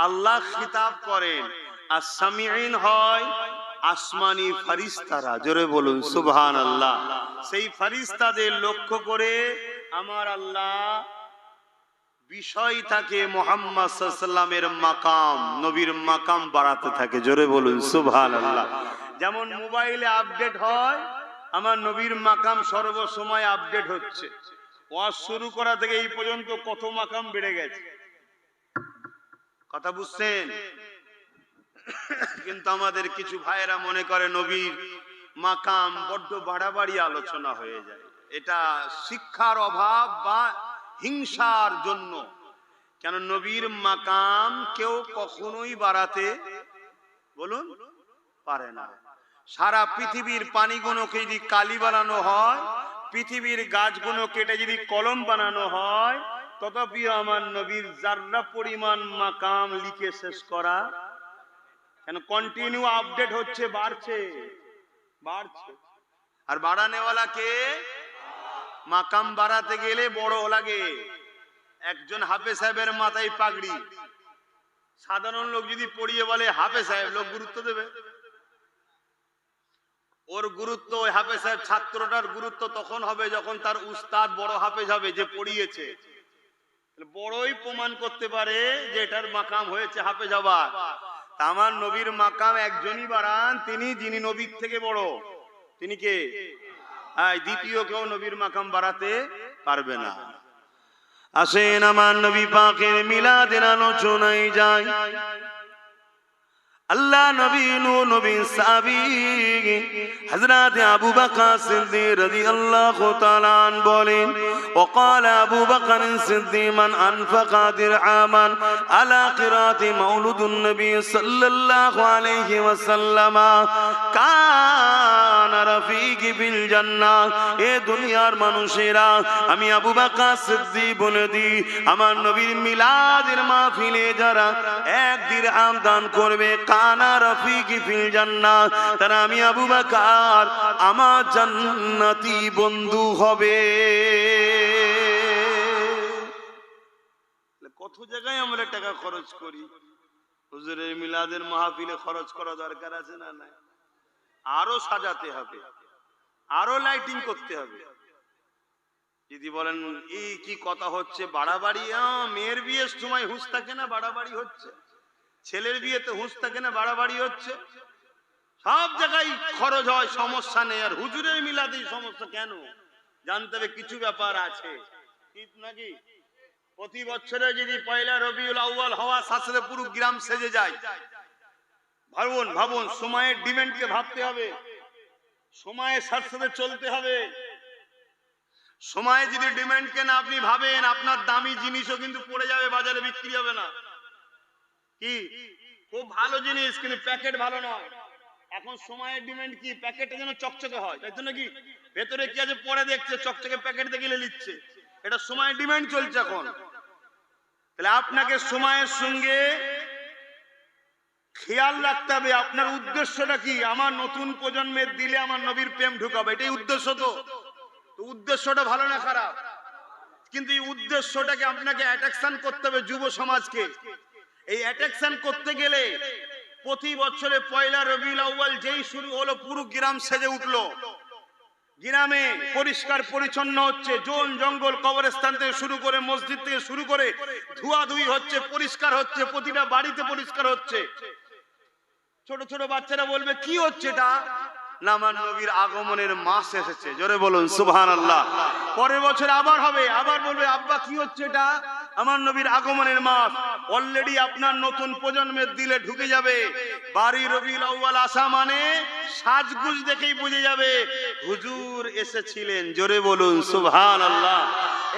A: আল্লাহ খিতাব করেন, আর সামিঈন হয় আসমানি ফেরেশতারা। জোরে বলুন সুবহানাল্লাহ। সেই ফেরেশতাদের লক্ষ্য করে আমার আল্লাহ বিষয় থাকে মুহাম্মদ সাল্লাল্লাহু আলাইহি ওয়াসাল্লামের মাকাম, নবীর মাকাম বাড়াতে থাকে। জোরে বলুন সুবহানাল্লাহ। যেমন মোবাইলে আপডেট হয়, আমার নবীর মাকাম সর্বসময় আপডেট হচ্ছে। ওয়াজ শুরু করা থেকে এই পর্যন্ত কত মাকাম বেড়ে গেছে, কথা বুঝছেন? কিন্তু আমাদের কিছু ভাইয়েরা মনে করে নবীর মাকাম বড্ড বাড়াবাড়ি আলোচনা হয়ে যায়। এটা শিক্ষার অভাব বা হিংসার জন্য। কেন নবীর মাকাম কেউ কখনোই বাড়াতে বলুন পারে না। সারা পৃথিবীর পানিগুলোকে যদি কালি বানানো হয়, পৃথিবীর গাছগুলো কেটে যদি কলম বানানো হয়, তথাপি আমার নবীর জাররা পরিমাণ মাকাম লিখে শেষ করা। কেন কন্টিনিউ আপডেট হচ্ছে, বাড়ছে বাড়ছে। আর বাড়ানেওয়ালা কে? মাকাম বাড়াতে গেলে বড় লাগে। একজন হাফেজ সাহেবের মাথায় পাগড়ি, সাধারণ লোক যদি পড়িয়ে বলে হাফেজ সাহেব, লোক গুরুত্ব দেবে? ওর গুরুত্ব, ওই হাফেজ সাহেব ছাত্রটার গুরুত্ব তখন হবে যখন তার উস্তাদ বড় হাফেজ হবে, যে পড়িয়েছে। বড়ই প্রমাণ করতে পারে যে এটার মাকাম হয়েছে হাফেজ হবার। আমার নবীর মাকাম একজনই বাড়ান, তিনি যিনি নবীর থেকে বড়। তিনি কে? দ্বিতীয় কেউ নবীর মাকাম বাড়াতে পারবে না। আসেন আমার নবী পাকের মিলাদের আলোচনায় যায়। আল্লাহ নবী নবী সাহাবী হযরত আবু বকর সিদ্দিক রাদিয়াল্লাহু তাআলা আন বলেন, وقال ابو بكر الصديق من انفق درهما على قراءة مولود النبي صلى الله عليه وسلم كان رفيقي في الجنة। এ দুনিয়ার মানুষেরা, আমি আবু বকর সিদ্দিক বলে দিই, আমার নবীর মিলাদের মাহফিলে যারা এক দিরহাম দান করবে, কানা রফিকি ফিল জান্নাহ, তারা আমি আবু বকর আমার জান্নাতি বন্ধু হবে। কত জায়গায় আমরা টাকা খরচ করি, হুজুরের মিলাদের মাহফিলে খরচ করা দরকার আছে না নাই? আরো সাজাতে হবে, আরো লাইটিং করতে হবে। যদি বলেন এই কি কথা হচ্ছে, বাড়াবাড়ি, মেয়ের বিয়ের সময় হুঁশ থাকে না বাড়াবাড়ি হচ্ছে, ছেলের বিয়েতে হুঁশ থাকে না বাড়াবাড়ি হচ্ছে, সব জায়গায় খরচ হয়, সমস্যা নেই। আর হুজুরের মিলাদে সমস্যা কেন? জানতে হবে কিছু ব্যাপার আছে নাকি। প্রতি বছরে যদি পয়লা রবিউল আউয়াল হওয়া সাথে পুরো গ্রাম সেজে যায়, ভাবুন ভাবুন, সময়ের ডিমান্ডকে ভাবতে হবে, সময়ের সাথে চলতে হবে। সময়ে যদি ডিমান্ডকে না আপনি ভাবেন, আপনার দামি জিনিসও কিন্তু পড়ে যাবে, বাজারে বিক্রি হবে না। কি খুব ভালো জিনিস কিন্তু প্যাকেট ভালো নয়। এখন সময়ের ডিমান্ড কি, প্যাকেটটা যেন চকচকে হয়, তাই তো নাকি? ভেতরে কি আছে পরে দেখছে, চকচকে প্যাকেট দেখে নিচ্ছে, এটা সময়ের ডিমান্ড চলছে এখন। তাহলে আপনাকে সময়ের সঙ্গে খেয়াল রাখতে হবে, আপনার উদ্দেশ্যটা কি? আমার নতুন প্রজন্মের দিলে আমার নবীর প্রেম ঢুকাবে, এটাই উদ্দেশ্য। তো উদ্দেশ্যটা ভালো না খারাপ, কিন্তু এই উদ্দেশ্যটাকে আপনাকে অ্যাট্রাকশন করতে হবে যুব সমাজকে। এই অ্যাট্রাকশন করতে গেলে প্রতি বছরে পয়লা রবিউল আউয়াল যেই শুরু হলো, পুরো গ্রাম সেজে উঠলো, গ্রামে পরিষ্কার পরিচ্ছন্ন হচ্ছে, জন জঙ্গল কবরস্থান থেকে শুরু করে মসজিদ থেকে শুরু করে ধোয়াধুয়ি হচ্ছে, পরিষ্কার হচ্ছে, প্রতিটা বাড়িতে পরিষ্কার হচ্ছে। ছোট ছোট বাচ্চারা বলবে কি হচ্ছে এটা? না, আমার নবীর আগমনের মাস এসেছে, জোরে বলুন সুবহানাল্লাহ। পরের বছর আবার হবে, আবার বলবে আব্বা কি হচ্ছে এটা? আমার নবীর আগমনের মাস। অলরেডি আপনার নতুন প্রজন্মের দিলে ঢুকে যাবে, বাড়ি রবিউল আউয়াল আসা মানে সাজগুজ দেখেই বুঝে যাবে হুজুর এসেছিলেন, জোরে বলুন সুবহানাল্লাহ।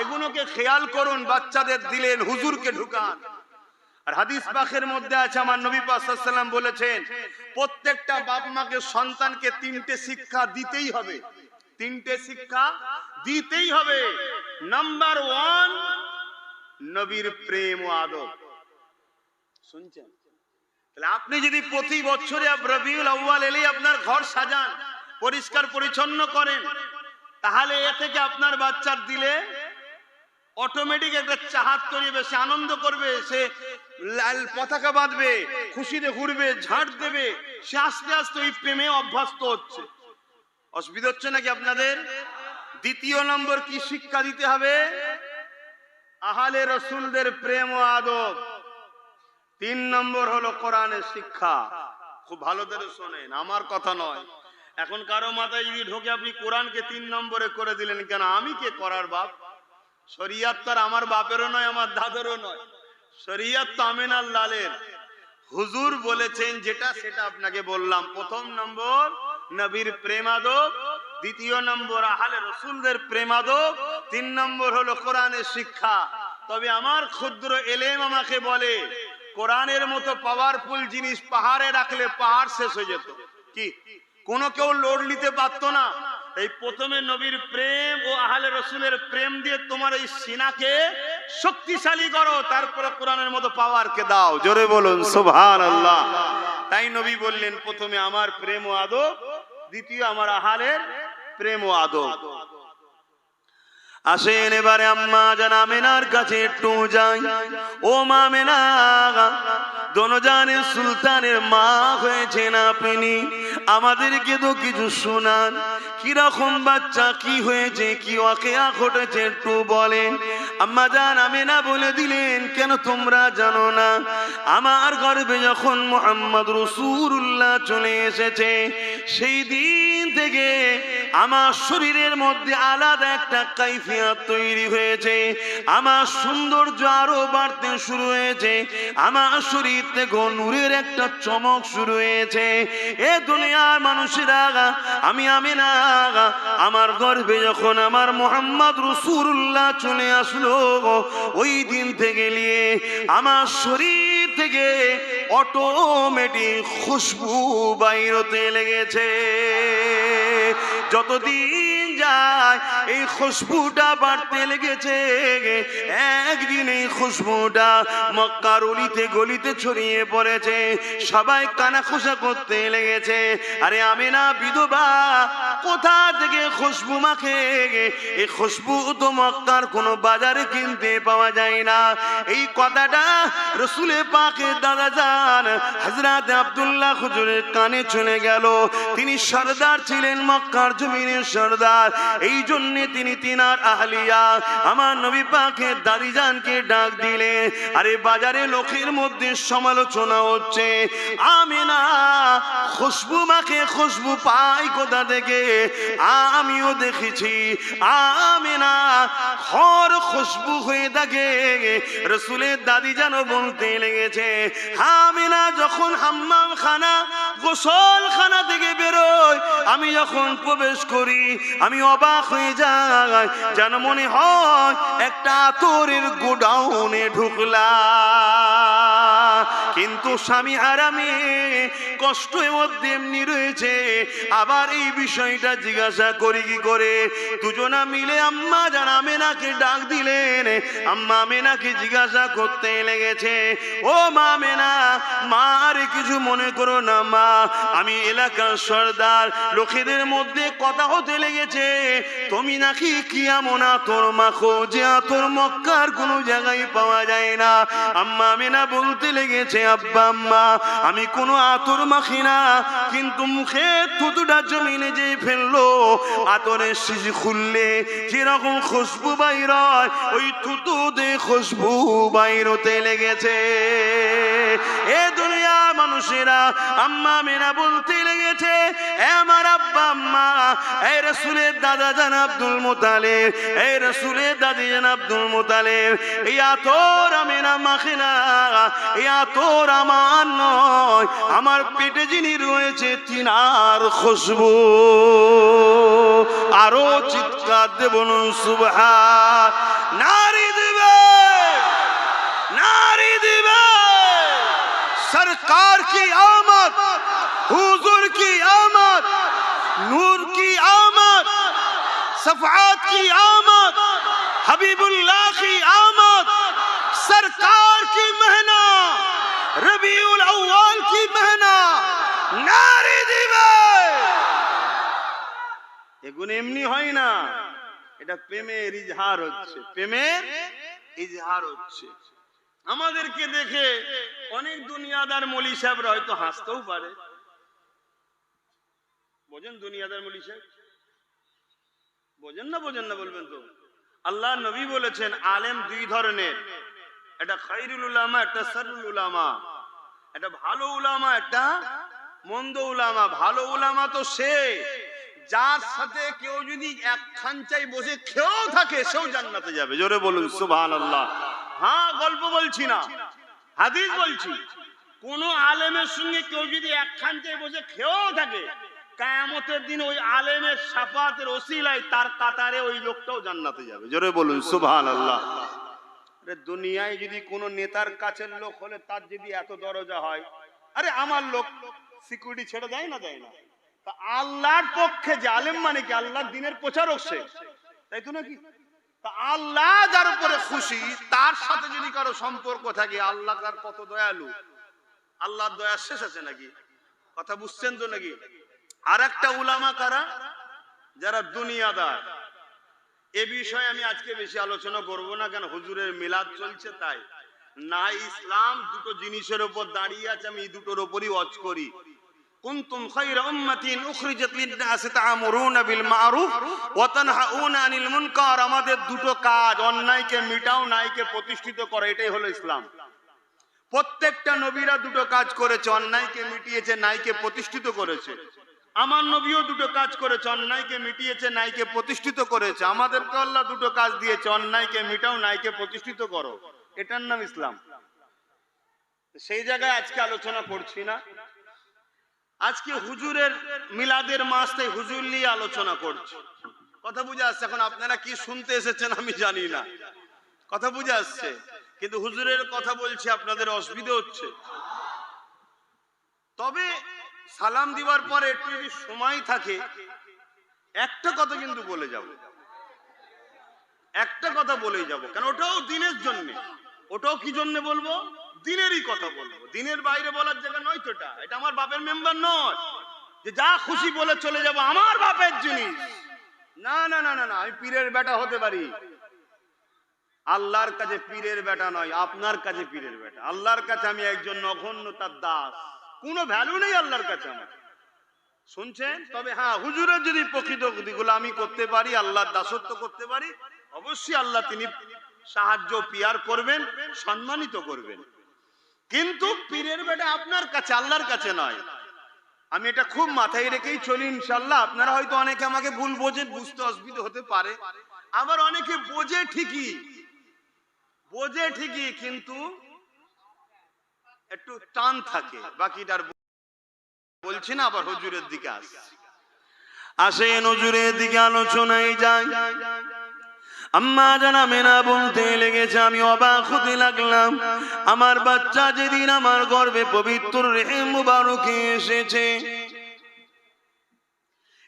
A: এগুলোকে খেয়াল করুন, বাচ্চাদের দিলেন হুজুরকে ঢুকান। আর হাদিস পাকের মধ্যে আছে, আমার নবী পাক সাল্লাল্লাহু আলাইহি ওয়াসাল্লাম বলেছেন, প্রত্যেকটা বাপ মাকে সন্তানকে তিনটে শিক্ষা দিতেই হবে, তিনটে শিক্ষা দিতেই হবে। নাম্বার 1, নবীর প্রেম ও আদব। শুনছেন? তাহলে আপনি যদি প্রতি বছরে রবিউল আউয়াল এলেই আপনার ঘর সাজান, পরিষ্কার পরিচ্ছন্ন করেন, তাহলে এ থেকে আপনার বাচ্চার দিলে অটোমেটিক একটা চাহাত তৈরি হবে, সে আনন্দ করবে, সে লাল পতাকা বাঁধবে, খুশিতে ঘুরবে, ঝাড় দেবে, সে আস্তে আস্তে ওই প্রেমে অভ্যস্ত হচ্ছে। অসুবিধা হচ্ছে নাকি আপনাদের? দ্বিতীয় নম্বর কি শিক্ষা দিতে হবে? আহলে রাসূলদের প্রেম ও আদব। 3 নম্বর হলো কোরআনের শিক্ষা। খুব ভালো করে শোনেন, আমার কথা নয়। এখন কারো মাথায় যদি ঢোকে আপনি কোরআনকে 3 নম্বরে করে দিলেন, কেন? আমি কে করার বাপ? শরিয়ত তো আমার বাপেরও নয়, আমার দাদারও নয়, শরিয়ত তো আমিনার লালের। হুজুর বলেছেন যেটা সেটা আপনাকে বললাম। প্রথম নম্বর নবীর প্রেম আদব, দ্বিতীয় নম্বর আহলে রাসূলদের প্রেম আদব, 3 নম্বর হলো কোরআনের শিক্ষা। তবে আমার ক্ষুদ্র এলেম আমাকে বলে, কোরআনের মতো পাওয়ারফুল জিনিস পাহাড়ে রাখলে পাহাড় শেষ হয়ে যেত। কি কোনো কেউ লোড নিতে পারতো না। এই প্রথমে নবীর প্রেম ও আহলে রাসূলের প্রেম দিয়ে তোমার এই সিনাকে শক্তিশালী করো, তারপরে কোরআনের মতো পাওয়ারকে দাও, জোরে বলুন সুবহানাল্লাহ। তাই নবী বললেন, প্রথমে আমার প্রেম ও আদব, দ্বিতীয় আমার আহলের প্রেম ও আদব। আসেন এবারে আম্মা জান আমিনার কাছে একটু যাই। ও মা আমিনা, দোনো জানের সুলতানের মা হয়েছেন আপনি। আমাদেরকে তো কিছু শোনান, কিরকম বাচ্চা, কি হয়েছে, কি ওয়াকিয়া ঘটেছে একটু বলেন। আম্মা জান আমেনা বলে দিলেন, কেন তোমরা জানো না? আমার গর্ভে যখন মুহাম্মদ রাসূলুল্লাহ চলে এসেছে, সেই দিন থেকে আমার শরীরের মধ্যে আলাদা একটা কাইফিয়ত তৈরি হয়েছে। আমার সৌন্দর্য আরো বাড়তে শুরু হয়েছে। আমার শরীর থেকে নূরের একটা চমক শুরু হয়েছে। এ দুনিয়ার মানুষেরা, আমি আমিনা, আমার গর্ভে যখন আমার মুহাম্মদ রাসূলুল্লাহ চলে আসলো, ওই দিন থেকে নিয়ে আমার শরীর থেকে অটোমেটিক খুশবু বাইর হতে লেগেছে। যতদিন যায় এই খুশবুটা বাড়তে লেগেছে। একদিন এই খুশবুটা মক্কার অলিতে গলিতে ছড়িয়ে পড়েছে। সবাই কানাঘুষা করতে লেগেছে, আরে আমিনা বিধবা, কোথা থেকে খুশবু মাখে? এই খুশবু তো মক্কার কোনো বাজারে কিনতে পাওয়া যায় না। এই কথাটা রাসূলে পাকের দাদা জান হযরত আব্দুল্লাহ হুজুরের কানে চলে গেল। তিনি সরদার ছিলেন, মক্কার জমিনের সরদার। এই জন্য তিনি তিনার আহলিয়া আমার নবী পাকের দাদি জানকে ডাক দিলেন, আরে বাজারে লোকের মধ্যে সমালোচনা হচ্ছে, আমিনা খুশবু মাখে, খুশবু পাই কোথা থেকে? আমিও দেখেছি আমিনা হর খুশবু হয়ে থাকে। রাসূলের দাদি যেন বলতে লেগেছে, আমিনা যখন হাম্মাম খানা গোসলখানা থেকে বেরোয়, আমি যখন প্রবেশ করি আমি অবাক হয়ে যাই, যেন মনে হয় একটা আতরের গোডাউনে ঢুকলাম। কিন্তু স্বামী হারামে কষ্টের মধ্যে এমনি রয়েছে। আবার এই বিষয়টা জিজ্ঞাসা করি কি করে? দুজনা মিলে আম্মা জান আমেনাকে ডাক দিলেন। আম্মা আমেনাকে জিজ্ঞাসা করতে লেগেছে, ও মা আমেনা, মা আরে কিছু মনে করো না মা, আমি এলাকার সরদার, লোকেদের মধ্যে কথা হতে লেগেছে তুমি নাকি কি এমন আতর মাখো যে আতর মক্কার কোনো জায়গায় পাওয়া যায় না। আম্মা আমেনা বলতে লেগেছে, আব্বা আম্মা আমি কোনো আতর মাখি না, কিন্তু মুখে থুতুটা জমিনে যে ফেললো, আতরের শিশি খুললে যেরকম খুশবু বাইর হয়, ওই থুতুতে খুশবু বাইর হতে লেগেছে। এ দুনিয়ার মানুষেরা, আম্মা আমেনা বলতে লেগেছে, আমার আব্বা আম্মা, এই রাসূলের দাদা জান আব্দুল মুতালিব, এই রাসূলের দাদি জান আব্দুল মুতালিব, এই আতর আমেনা মাখে না, এই আতর আমার নয়, আমার পেটে যিনি রয়েছে তিনার খুশবু। আরো চিৎকার দিয়ে বলুন সুবহান। নারী দিবে, নারী দিবে, सरकार की आमद, हुजूर की आमद, नूर की आमद, सफात की आमद, हबीबुल्लाह की आमद, सरकार की महीना, रबीउल अव्वल की महीना, नारी दिवे। এগুলো এমনি হয় না, এটা প্রেমের ইজহার হচ্ছে, প্রেমের ইজহার হচ্ছে। আমাদেরকে দেখে অনেক দুনিয়াদার মৌলী সাহেবরা হয়তো হাসতেও পারে। বোঝেন দুনিয়াদার মৌলী সাহেব? বোঝেন না? বোঝেন না বলবেন তো। আল্লাহ নবী বলেছেন আলেম দুই ধরনের, একটা খায়রুল উলামা, একটা শাররুল উলামা। একটা ভালো উলামা, একটা মন্দ উলামা। ভালো উলামা তো সে যার সাথে কেউ যদি এক খাঞ্চায় বসে খেয়েও থাকে সেও জান্নাতে যাবে। জোরে বলুন সুবহানাল্লাহ। হ্যাঁ, গল্প বলছি না, হাদিস বলছি। কোন আলেমের সঙ্গে কেউ যদি এক খাঞ্চায় বসে খেয়েও থাকে, কিয়ামতের দিন ওই আলেমের শাফাতের ওসিলায় তার কাতারে ওই লোকটাও জান্নাতে যাবে। জোরে বলুন সুবহানাল্লাহ। আরে দুনিয়ায় যদি কোন নেতার কাছের লোক হলে তার যদি এত দরজা হয়, আরে আমার লোক সিকিউরিটি ছেড়ে দেয় না, দেয় না। তা আল্লাহর পক্ষে যে আলেম মানে কি? আল্লাহর দ্বীনের প্রচারক সে, তাই তো নাকি? তা আল্লাহ যার উপরে খুশি, তার সাথে যদি কারো সম্পর্ক থাকে, আল্লাহ তার কত দয়ালু। আল্লাহর দয়া শেষ আছে নাকি? কথা বুঝছেন তো নাকি? আর একটা উলামা কারা? যারা দুনিয়াদার। এ বিষয়ে আমি আজকে বেশি আলোচনা করব না, কেন হুজুরের মিলাদ চলছে তাই না। ইসলাম দুটো জিনিসের উপর দাঁড়িয়ে আছে, আমি এই দুটোর উপরই ওয়াজ করি। কুনতুম খায়রা উম্মাতিন উখরিজাত লিন-নাস তা'মুরুনা বিল মা'রুফ ওয়া তানহাউনা আনিল মুনকার। আমাদের দুটো কাজ, অন্যায়কে মিটাও, ন্যায়কে প্রতিষ্ঠিত করো, এটাই হলো ইসলাম। প্রত্যেকটা নবীরা দুটো কাজ করেছে, অন্যায়কে মিটিয়েছে, ন্যায়কে প্রতিষ্ঠিত করেছে। আমার নবীও দুটো কাজ করেছে, অন্যায়কে মিটিয়েছে, ন্যায়কে প্রতিষ্ঠিত করেছে। আমাদেরকে আল্লাহ দুটো কাজ দিয়েছে, অন্যায়কে মিটাও, ন্যায়কে প্রতিষ্ঠিত করো, এটার নাম ইসলাম। সেই জায়গায় আজকে আলোচনা করছি না। আজকে হুজুরের মিলাদের মাস, তাই হুজুর নিয়ে আলোচনা করছি। কথা বুঝে আসছে? এখন আপনারা কি শুনতে এসেছেন আমি জানি না, কথা বুঝে আসছে, কিন্তু হুজুরের কথা বলছি, আপনাদের অসুবিধা হচ্ছে। তবে সালাম দিবার পরে একটু যদি সময় থাকে একটা কথা কিন্তু বলে যাব, একটা কথা বলেই যাব, কারণ ওটাও দিনের জন্য। ওটাও কি জন্য বলবো? দিনেরই কথা বলবো, দিনের বাইরে বলার জায়গা নয় তো। এটা আমার বাপের মেম্বার নয় যে যা খুশি বলে চলে যাব, আমার বাপের জিনিস। না না না না না, আমি পীরের বেটা হতে পারি, আল্লাহর কাছে পীরের বেটা নয়, আপনার কাছে পীরের বেটা। আল্লাহর কাছে আমি একজন নগণ্য তার দাস, কোনো ভ্যালু নেই আল্লাহর কাছে আমার, শুনছেন? তবে হ্যাঁ, হুজুরের যদি প্রকৃত গোলামি করতে পারি, আল্লাহর দাসত্ব করতে পারি, অবশ্যই আল্লাহ তিনি সাহায্য পিয়ার করবেন, সম্মানিত করবেন। কিন্তু পীরের বেটা আপনার কাছে, আল্লাহর কাছে নয়। আমি এটা খুব মাথায় রেখেই চলি ইনশাআল্লাহ। আপনারা হয়তো অনেকে আমাকে ভুল বোঝেন, বুঝতে অসুবিধা হতে পারে, আবার অনেকে বোঝে ঠিকই, কিন্তু একটু টান থাকে। বাকিটার বলছি না, আবার হুজুরের দিকে আসেন, হুজুরের দিকে আলোচনায় যাই। আম্মা জানা মেনা বলতে লেগেছে, আমি অবাক হতে লাগলাম। আমার বাচ্চা যেদিন আমার গর্ভে পবিত্র রেহেম মুবারকে এসেছে,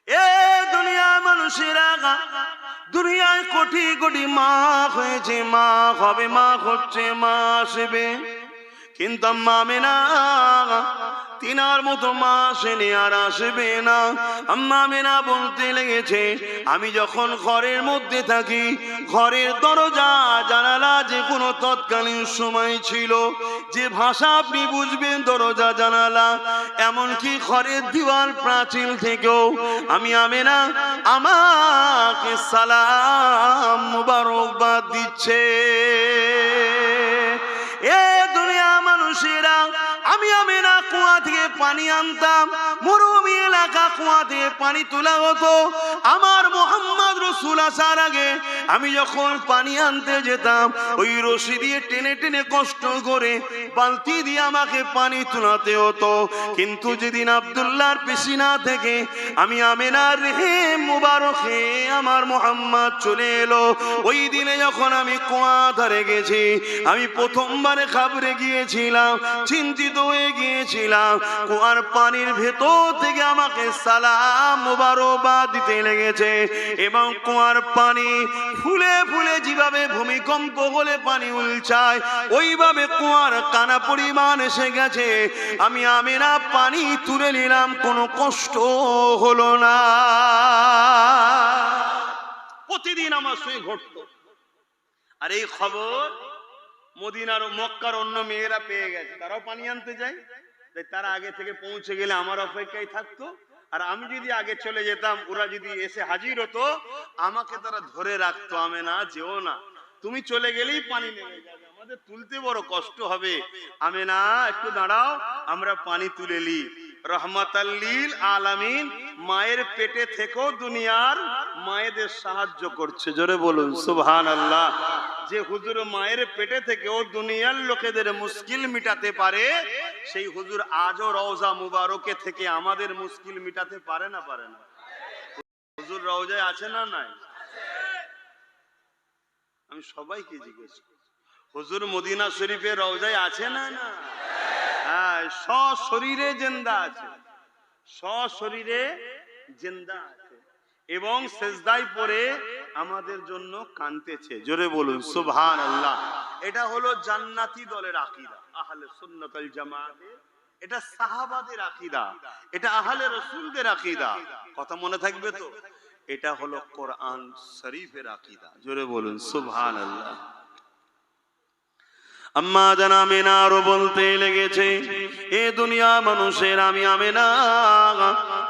A: এ দুনিয়ার মানুষেরা, দুনিয়ায় কোটি কোটি মা হয়েছে, মা হবে, মা হচ্ছে, মা আসবে, কিন্তু আম্মা মেনা তিনার মতো মা আসেনি, আর আসবে না। আম্মা মেনা বলতে লেগেছে, আমি যখন ঘরের মধ্যে থাকি, ঘরের দরজা জানালা যে কোনো তৎকালীন সময় ছিল, যে ভাষা আপনি বুঝবেন দরজা জানালা, এমনকি ঘরের দিওয়াল প্রাচীর থেকেও আমি আমেনা আমাকে সালাম মুবারকবাদ দিচ্ছে। এ দুনিয়া মানুষেরা, আমি আমেনা কুয়া থেকে পানি আনতাম, মরুভূমি এলাকা, কুয়া থেকে পানি তোলা হতো। আমার মোহাম্মদ রাসূল আসার আগে আমি যখন পানি আনতে যেতাম, ওই রশি দিয়ে টেনে টেনে কষ্ট করে বালতি দিয়ে আমাকে পানি তোলাতে হতো। কিন্তু যেদিন আব্দুল্লাহর পেশিনা থেকে আমি আমেনার রেহেম মুবারকে আমার মোহাম্মদ চলে এলো, ওই দিনে যখন আমি কুয়া ধারে গেছি, আমি প্রথমবারে ঘাবড়ে গিয়েছিলাম, চিন্তিত হয়ে গিয়েছিলাম। কুয়ার পানির ভেতর থেকে আমাকে সালাম মুবারকবাদ দিতে লেগেছে, এবং কুয়ার পানি ফুলে ফুলে যেভাবে ভূমিকম্প হলে পানি উলচায়, ওইভাবে কুয়ার কানা পরিমাণ এসে গেছে। আমি আমেনা পানি তুলে নিলাম, কোনো কষ্ট হলো না। প্রতিদিন আমার সঙ্গে ঘটতো। আর এই খবর মদিনার ও মক্কার অন্য মেয়েরা পেয়ে গেছে, তারাও পানি আনতে যায়। তারা আগে থেকে পৌঁছে গেলে আমার অপেক্ষায় থাকতো, আর আমি যদি আগে চলে যেতাম, ওরা যদি এসে হাজির হতো, আমাকে তারা ধরে রাখতো, আমেনা যেও না, তুমি চলে গেলেই পানি নেমে যাবে, আমাদের তুলতে বড় কষ্ট হবে, আমেনা একটু দাঁড়াও, আমরা পানি তুলে নি। রহমাতাল লিল আলামিন মায়ের পেটে থেকেও দুনিয়ার মায়েদের সাহায্য করছে, জোরে বলুন সুবহানাল্লাহ। যে হুজুর মায়ের পেটে থেকেও দুনিয়ার লোকেদের মুশকিল মিটাতে পারে, সেই হুজুর আজও রওজা মুবারকে থেকে আমাদের মুশকিল মিটাতে পারে না? পারে না? হুজুর রওজায় আছে না নাই? আমি সবাইকে জিজ্ঞেস করি, হুজুর মদিনা শরীফের রওজায় আছে না? না, হ্যাঁ, সশরীরে জিন্দা আছে, সশরীরে জিন্দা আছে, এবং সেজদায় পড়ে আমাদের জন্য কাঁদতেছে, জোরে বলুন সুবহানাল্লাহ। এটা হলো জান্নাতি দলের আকীদা, আহলে সুন্নাত ওয়াল জামাতের, এটা সাহাবাদের আকীদা, এটা আহলে রাসূলদের আকীদা। কথা মনে থাকবে তো? এটা হলো কোরআন শরীফের আকীদা, জোরে বলুন সুবহানাল্লাহ। আম্মা জান আমেনা আরো বলতে লেগেছে, এ দুনিয়া মানুষের আমি আমেনা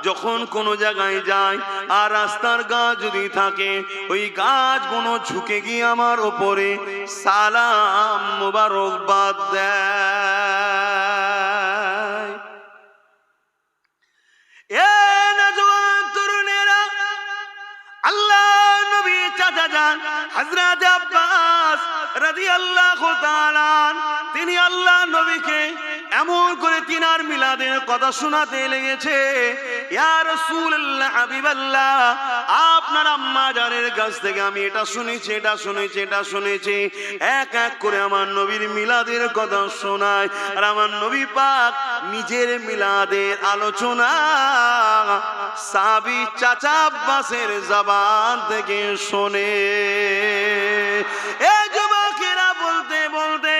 A: যখন কোনো জায়গায় যাই আর রাস্তার গাছ যদি থাকে, ওই গাছগুলো ঝুঁকে গিয়ে আমার ওপরে সালাম মুবারকবাদ দেয়। এ নওজোয়ান তরুণেরা, আল্লাহ নবী চাচা যান হযরত আব্বাস রাদিয়াল্লাহু তাআলা তিনি আল্লাহ নবীকে এমন করে তিনার মিলাদের কথা শোনাতে লেগেছে, ইয়া রাসূলুল্লাহ হাবিবাল্লাহ, আপনার আম্মা জানের কাছ থেকে আমি এটা শুনেছি, এটা শুনেছি, এটা শুনেছি। এক এক করে আমার নবীর মিলাদের কথা শোনায়, আর আমার নবী পাক নিজের মিলাদের আলোচনা সাহাবী চাচা আব্বাসের জবান থেকে শোনে। এই যুবকেরা বলতে বলতে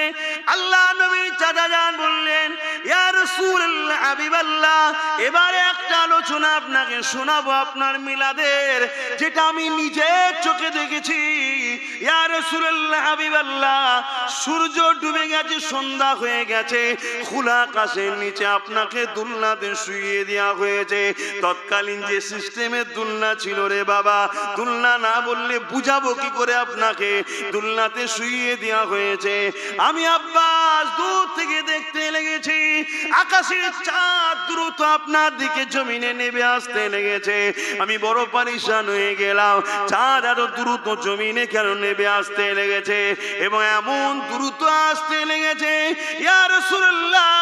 A: আল্লাহ নবী চাচা যান বললেন, ইয়া রাসূলুল্লাহ হাবিবাল্লাহ, এবারে একটা আলোচনা আপনাকে শোনাবো আপনার মিলাদের, যেটা আমি নিজের চোখে দেখেছি। ইয়া রাসূলুল্লাহ হাবিবাল্লাহ, সূর্য ডুবে গেছে, সন্ধ্যা হয়ে গেছে, খোলা আকাশের নিচে আপনাকে দুলনাতে শুইয়ে দেওয়া হয়েছে। তৎকালীন যে সিস্টেমের দুলনা ছিল রে বাবা, দুলনা না বললে বুঝাবো কি করে আপনাকে, দুলনাতে শুইয়ে দেওয়া হয়েছে। আমি আব্বাস দূর থেকে দেখতে লেগেছি, আকাশের চাঁদ দ্রুত আপনার দিকে জমিনে নেমে আসতে লেগেছে। আমি বড় পরেশান হয়ে গেলাম, চাঁদ এত দ্রুত জমিনে কেন নেমে আসতে লেগেছে, এবং এমন দ্রুত আসতে লেগেছে, ইয়া রাসূলুল্লাহ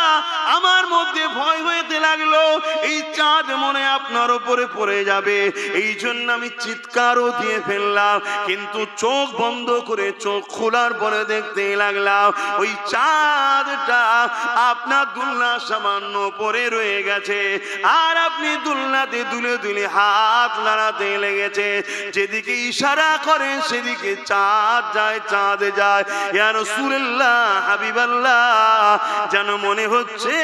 A: আমার মধ্যে ভয় হইতে লাগলো, এই চাঁদ মনে আপনার উপরে পড়ে যাবে। এই জন্য আমি চিৎকারও দিয়ে ফেললাম, কিন্তু চোখ বন্ধ করে চোখ খোলার পরে দেখতে লাগলাম ওই চাঁদটা আপনার দুলনা সামান্য পরে রয়ে গেছে, আর আপনি দুলনাতে দুলে দুলে হাত নাড়াতে লেগেছে, যেদিকে ইশারা করেন সেদিকে চাঁদ যায়, চাঁদ যায়। ইয়া রাসূলুল্লাহ হাবিবাল্লাহ, যেন মনে হচ্ছে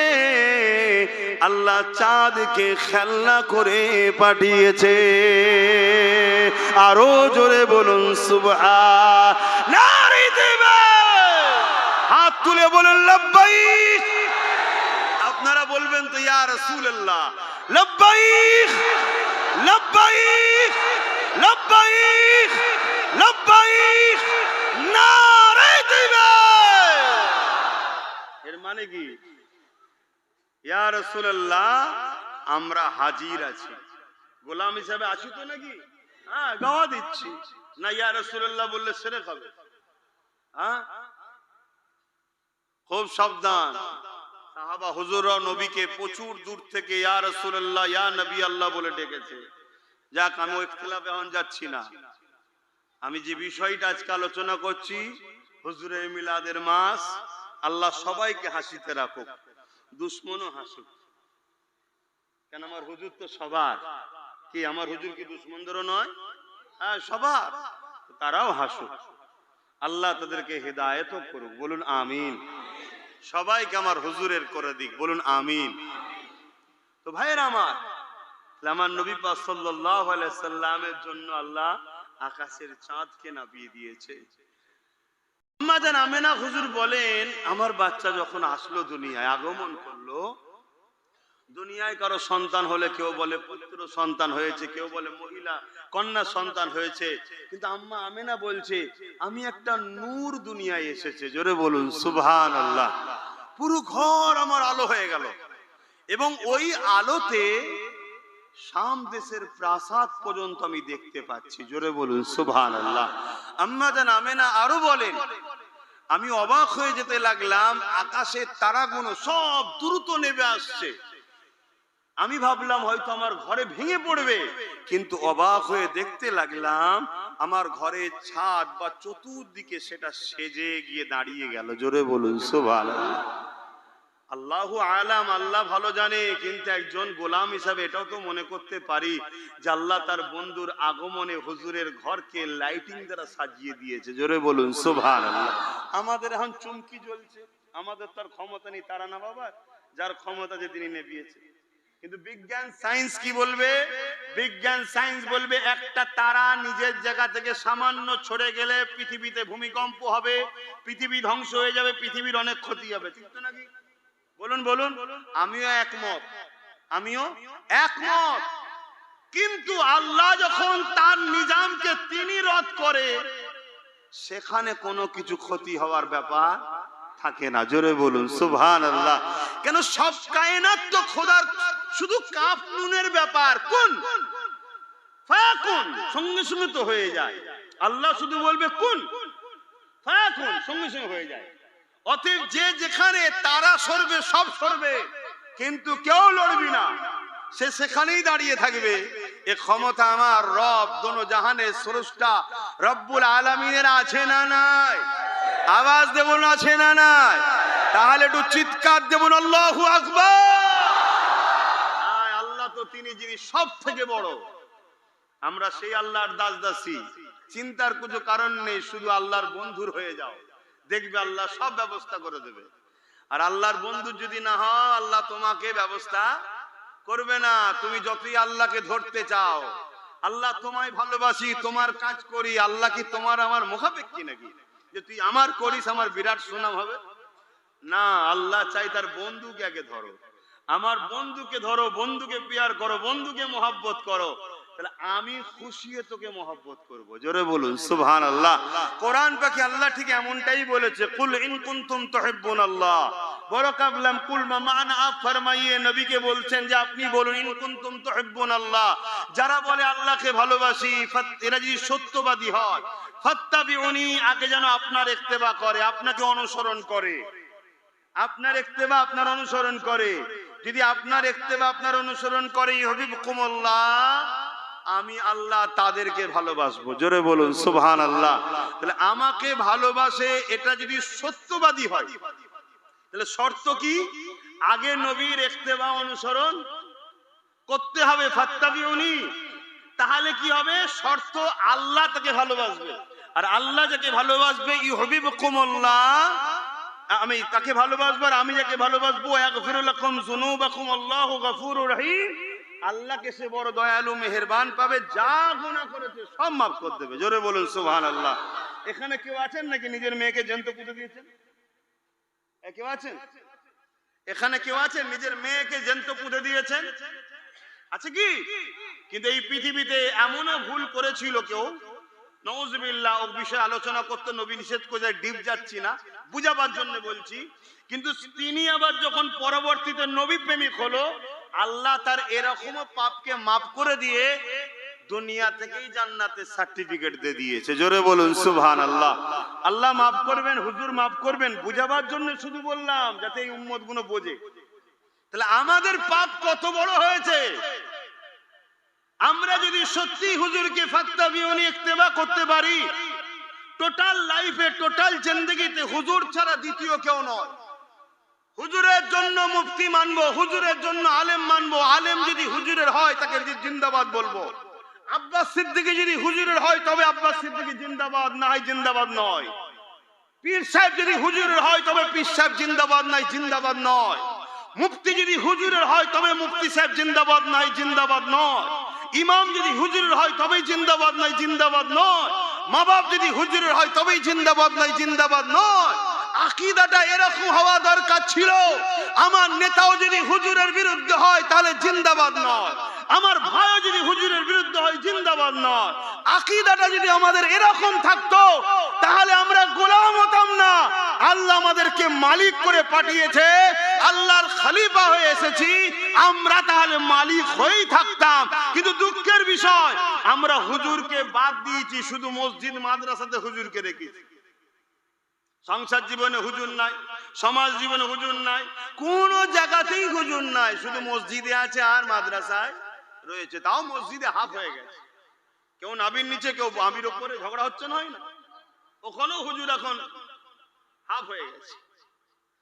A: আল্লাহ চাঁদকে খেলনা করে পাঠিয়েছে। আরো জোরে বলুন সুবহান, হাত তুলে বলুন লব্বাইক। আপনারা বলবেন তো ইয়া রাসূলুল্লাহ লব্বাইক লব্বাইক লব্বাইক লব্বাইক, নারে তাকবীর। এর মানে কি? ইয়া রাসূলুল্লাহ আমরা হাজির আছি, গোলাম হিসেবে আছি তো নাকি? হ্যাঁ, গাওয়া দিচ্ছি না। ইয়া রাসূলুল্লাহ বললে শিরক হবে। হ্যাঁ, খুব সাবধান। সাহাবা হুজুররা নবীকে প্রচুর দূর থেকে ইয়া রাসূলুল্লাহ, ইয়া নবী আল্লাহ বলে ডেকেছে। যাক, আমি ওই ইখতিলাফে এখন যাচ্ছি না। আমি যে বিষয়টা আজকে আলোচনা করছি, হুজুরের মিলাদের মাস, আল্লাহ সবাইকে হাসিতে রাখুক, দুশ্মনও হাসুক। কেন আমার হুজুর তো সবার, কি আমার হুজুর কি দুশ্মনদেরও নয়? হ্যাঁ, সবার, তারাও হাসুক। আল্লাহ তাদেরকে হেদায়েত করুক, বলুন আমিন। সবাইকে আমার হুজুরের করে দিক, বলুন আমিন। তো ভাইয়েরা আমার, আমার নবী পাক সাল্লাল্লাহু আলাইহি সাল্লামের জন্য আল্লাহ আকাশের চাঁদকে নামিয়ে দিয়েছে। আম্মা জান আমেনা হুজুর বলেন, আমার বাচ্চা যখন আসলো দুনিয়ায়, আগমন করলো দুনিয়ায়, কারো সন্তান হলে কেউ বলে পুত্র সন্তান হয়েছে, কেউ বলে মহিলা কন্যা সন্তান হয়েছে, কিন্তু আম্মা আমেনা বলছে আমি একটা নূর দুনিয়ায় এসেছে। জোরে বলুন সুবহানাল্লাহ। পুরো ঘর আমার আলো হয়ে গেল, এবং ওই আলোতে শাম দেশের প্রাসাদ পর্যন্ত আমি দেখতে পাচ্ছি। জোরে বলুন সুবহানাল্লাহ। আম্মা জান আমেনা আরো বলেন, আমি অবাক হয়ে যেতে লাগলাম, আকাশের তারাগুলো সব দ্রুত নেমে আসছে। আমি ভাবলাম হয়তো আমার ঘরে ভেঙে পড়বে, কিন্তু অবাক হয়ে দেখতে লাগলাম আমার ঘরের ছাদ বা চতুর্দিকে সেটা সেজে গিয়ে দাঁড়িয়ে গেল। জোরে বলুন সুবহানাল্লাহ। আল্লাহু আলাম, আল্লাহ ভালো জানে, কিন্তু একজন গোলাম হিসাবে এটাও তো মনে করতে পারি যে আল্লাহ তার বন্ধুর আগমনে হুজুরের ঘরকে লাইটিং দ্বারা সাজিয়ে দিয়েছে। জোরে বলুন সুবহানাল্লাহ। আমাদের এখন চুমকি জ্বলছে, আমাদের তার ক্ষমতা নেই, তারা না বাবা, যার ক্ষমতা যে তিনি নেবিয়েছে। কিন্তু বিজ্ঞান সায়েন্স কি বলবে? বিজ্ঞান সায়েন্স বলবে একটা তারা নিজের জায়গা থেকে সামান্য ছড়ে গেলে পৃথিবীতে ভূমিকম্প হবে, পৃথিবী ধ্বংস হয়ে যাবে, পৃথিবীর অনেক ক্ষতি হবে। ঠিক তো নাকি? বলুন বলুন। আমিও একমত, আমিও একমত। কিন্তু আল্লাহ যখন তার নিজামকে তিনি রদ করে, সেখানে কোনো কিছু ক্ষতি হওয়ার ব্যাপার থাকে না। জোরে বলুন সুবহানাল্লাহ। কেন? সব কায়নাত তো খোদার শুধু কাফ নুনের ব্যাপার। কোন ফায়াকুন, সঙ্গে সঙ্গে তো হয়ে যায়। আল্লাহ শুধু বলবে কুন ফায়াকুন, সঙ্গে সঙ্গে হয়ে যায়। অতএব যে যেখানে তারা সরবে সব সরবে, কিন্তু কেউ লড়বি না, সে সেখানেই দাঁড়িয়ে থাকবে। এ ক্ষমতা আমার রব দোনো জাহানের স্রষ্টা রব্বুল আলামিনের আছে না নাই? আওয়াজ দেবো না, আছে না নাই? তাহলে একটু চিৎকার দেবো না, আল্লাহু আকবার। আল্লাহ তো তিনি যিনি সব থেকে বড়। আমরা সেই আল্লাহর দাস দাসী, চিন্তার কোনো কারণ নেই। শুধু আল্লাহর বন্ধুর হয়ে যাও, দেখবে আল্লাহ সব ব্যবস্থা করে দেবে। আর আল্লাহর বন্ধু যদি না হও, আল্লাহ তোমাকে ব্যবস্থা করবে না। তুমি যতই আল্লাহকে ধরতে চাও, আল্লাহ তোমায় ভালোবাসি, তোমার কাজ করি, আল্লাহ কি তোমার আমার মুখাপেক্ষী নাকি যে তুই আমার করিস আমার বিরাট সুনাম হবে? না, আল্লাহ চাই তার বন্ধুকে আগে ধরো। আমার বন্ধুকে ধরো, বন্ধুকে প্যার করো, বন্ধুকে মহব্বত করো, তাহলে আমি খুশি হয়ে তোকে মহব্বত করব। জোরে বলুন সুবহানাল্লাহ। কোরআন পাকে আল্লাহ ঠিক এমনটাই বলেছে, কুল ইন কুনতুম তুহিব্বুনাল্লাহ। বড় কাবলাম কুল মা মানা, ফরমাইয়ে নবীকে বলছেন যে আপনি বলুন ইন কুনতুম তুহিব্বুনাল্লাহ, যারা বলে আল্লাহকে ভালোবাসি, এরা যদি সত্যবাদী হয়, ফাত্তাবিউনি, আগে যেন আপনার ইত্তেবা করে, আপনাকে অনুসরণ করে। আপনার ইত্তেবা আপনার অনুসরণ করে। যদি আপনার ইত্তেবা আপনার অনুসরণ করে, ইউহিব্বুকুমুল্লাহ, আমি আল্লাহ তাদেরকে ভালোবাসবো। জোরে বলুন সুবহানাল্লাহ। তাহলে আমাকে ভালোবাসে, এটা যদি সত্যবাদী হয়, তাহলে শর্ত কি? আগে নবীর ইত্তেবা অনুসরণ করতে হবে, ফাত্তাবিউনি। তাহলে কি হবে? শর্ত আল্লাহ তাকে ভালোবাসবে, আর আল্লাহ যাকে ভালোবাসবে, ইউহিব্বুকুমুল্লাহ, আমি তাকে ভালোবাসবো, আর আমি যাকে ভালোবাসবো, ইয়াগফিরু লাকুম যুনুবাকুম, আল্লাহু গফুরুর রহিম, আল্লাহকে সে বড় দয়ালু মেহেরবান পাবে, যা গুনাহ করেছে সব মাফ করে দেবে। জোরে বলুন সুবহানাল্লাহ। এখানে কেউ আছেন নাকি নিজের মেয়েকে জ্যান্ত পুঁতে দিয়েছেন? কেউ আছেন? এখানে কেউ আছেন নিজের মেয়েকে জ্যান্ত পুঁতে দিয়েছেন? আছে কি? কিন্তু এই পৃথিবীতে এমনও ভুল করেছিল কেউ, নাউযুবিল্লাহ, ও বিষয়ে আলোচনা করতে নবী নিষেধ করে, ডিপ যাচ্ছি না, বুঝাবার জন্য বলছি। কিন্তু তিনি আবার যখন পরবর্তীতে নবী প্রেমিক হলো, আল্লাহ তার এরকম পাপকে মাফ করে দিয়ে দুনিয়া থেকেই জান্নাতের সার্টিফিকেট দিয়ে দিয়েছে। জোরে বলুন সুবহানাল্লাহ। আল্লাহ মাফ করবেন, হুজুর মাফ করবেন, বুঝাবার জন্য শুধু বললাম যাতে এই উম্মত গুলো বোঝে। তাহলে আমাদের পাপ কত বড় হয়েছে। আমরা যদি সত্যি হুজুরকে ফাত্তাবিউনি ইত্তেবা করতে পারি, টোটাল লাইফে, টোটাল জিন্দেগিতে হুজুর ছাড়া দ্বিতীয় কেউ নয়। হুজুরের জন্য মুফতি মানবো, হুজুরের জন্য আলেম মানবো, আলেম যদি হুজুরের হয় তাকে জিন্দাবাদ বলবো। আব্বাস সিদ্দিকী যদি হুজুরের হয় তবে আব্বাস সিদ্দিকী জিন্দাবাদ, না হয় জিন্দাবাদ নয়। পীর সাহেব যদি হুজুরের হয় তবে পীর সাহেব জিন্দাবাদ, নাই জিন্দাবাদ নয়। মুফতি যদি হুজুরের হয় তবে মুফতি সাহেব জিন্দাবাদ, নাই জিন্দাবাদ নয়। ইমাম যদি হুজুরের হয় তবেই জিন্দাবাদ, নাই জিন্দাবাদ নয়। মা বাপ যদি হুজুরের হয় তবেই জিন্দাবাদ, নাই জিন্দাবাদ নয়। আকীদাটা এরকম হওয়া দরকার ছিল, আমার নেতাও যদি হুজুরের বিরুদ্ধে হয় তাহলে জিন্দাবাদ নয়, আমার ভাইও যদি হুজুরের বিরুদ্ধে হয় জিন্দাবাদ নয়। আকীদাটা যদি আমাদের এরকম থাকতো তাহলে আমরা গোলাম হতাম না। আল্লাহ আমাদেরকে মালিক করে পাঠিয়েছে, আল্লাহর খলিফা হয়ে এসেছি, আমরা তাহলে মালিক হয়েই থাকতাম। কিন্তু দুঃখের বিষয়, আমরা হুজুরকে বাদ দিয়েছি, শুধু মসজিদ মাদ্রাসাতে হুজুরকে রেখেছি। সংসার জীবনে হুজুর নাই, সমাজ জীবনে হুজুর নাই, কোন জায়গাতেই হুজুর নাই, শুধু মসজিদে আছে আর মাদ্রাসায় রয়েছে। তাও মসজিদে হাফ হয়ে গেছে, কেউ নাবির নিচে কেউ আমির উপরে, ঝগড়া হচ্ছে না, হয় না? ওখানেও হুজুর এখন হাফ হয়ে গেছে।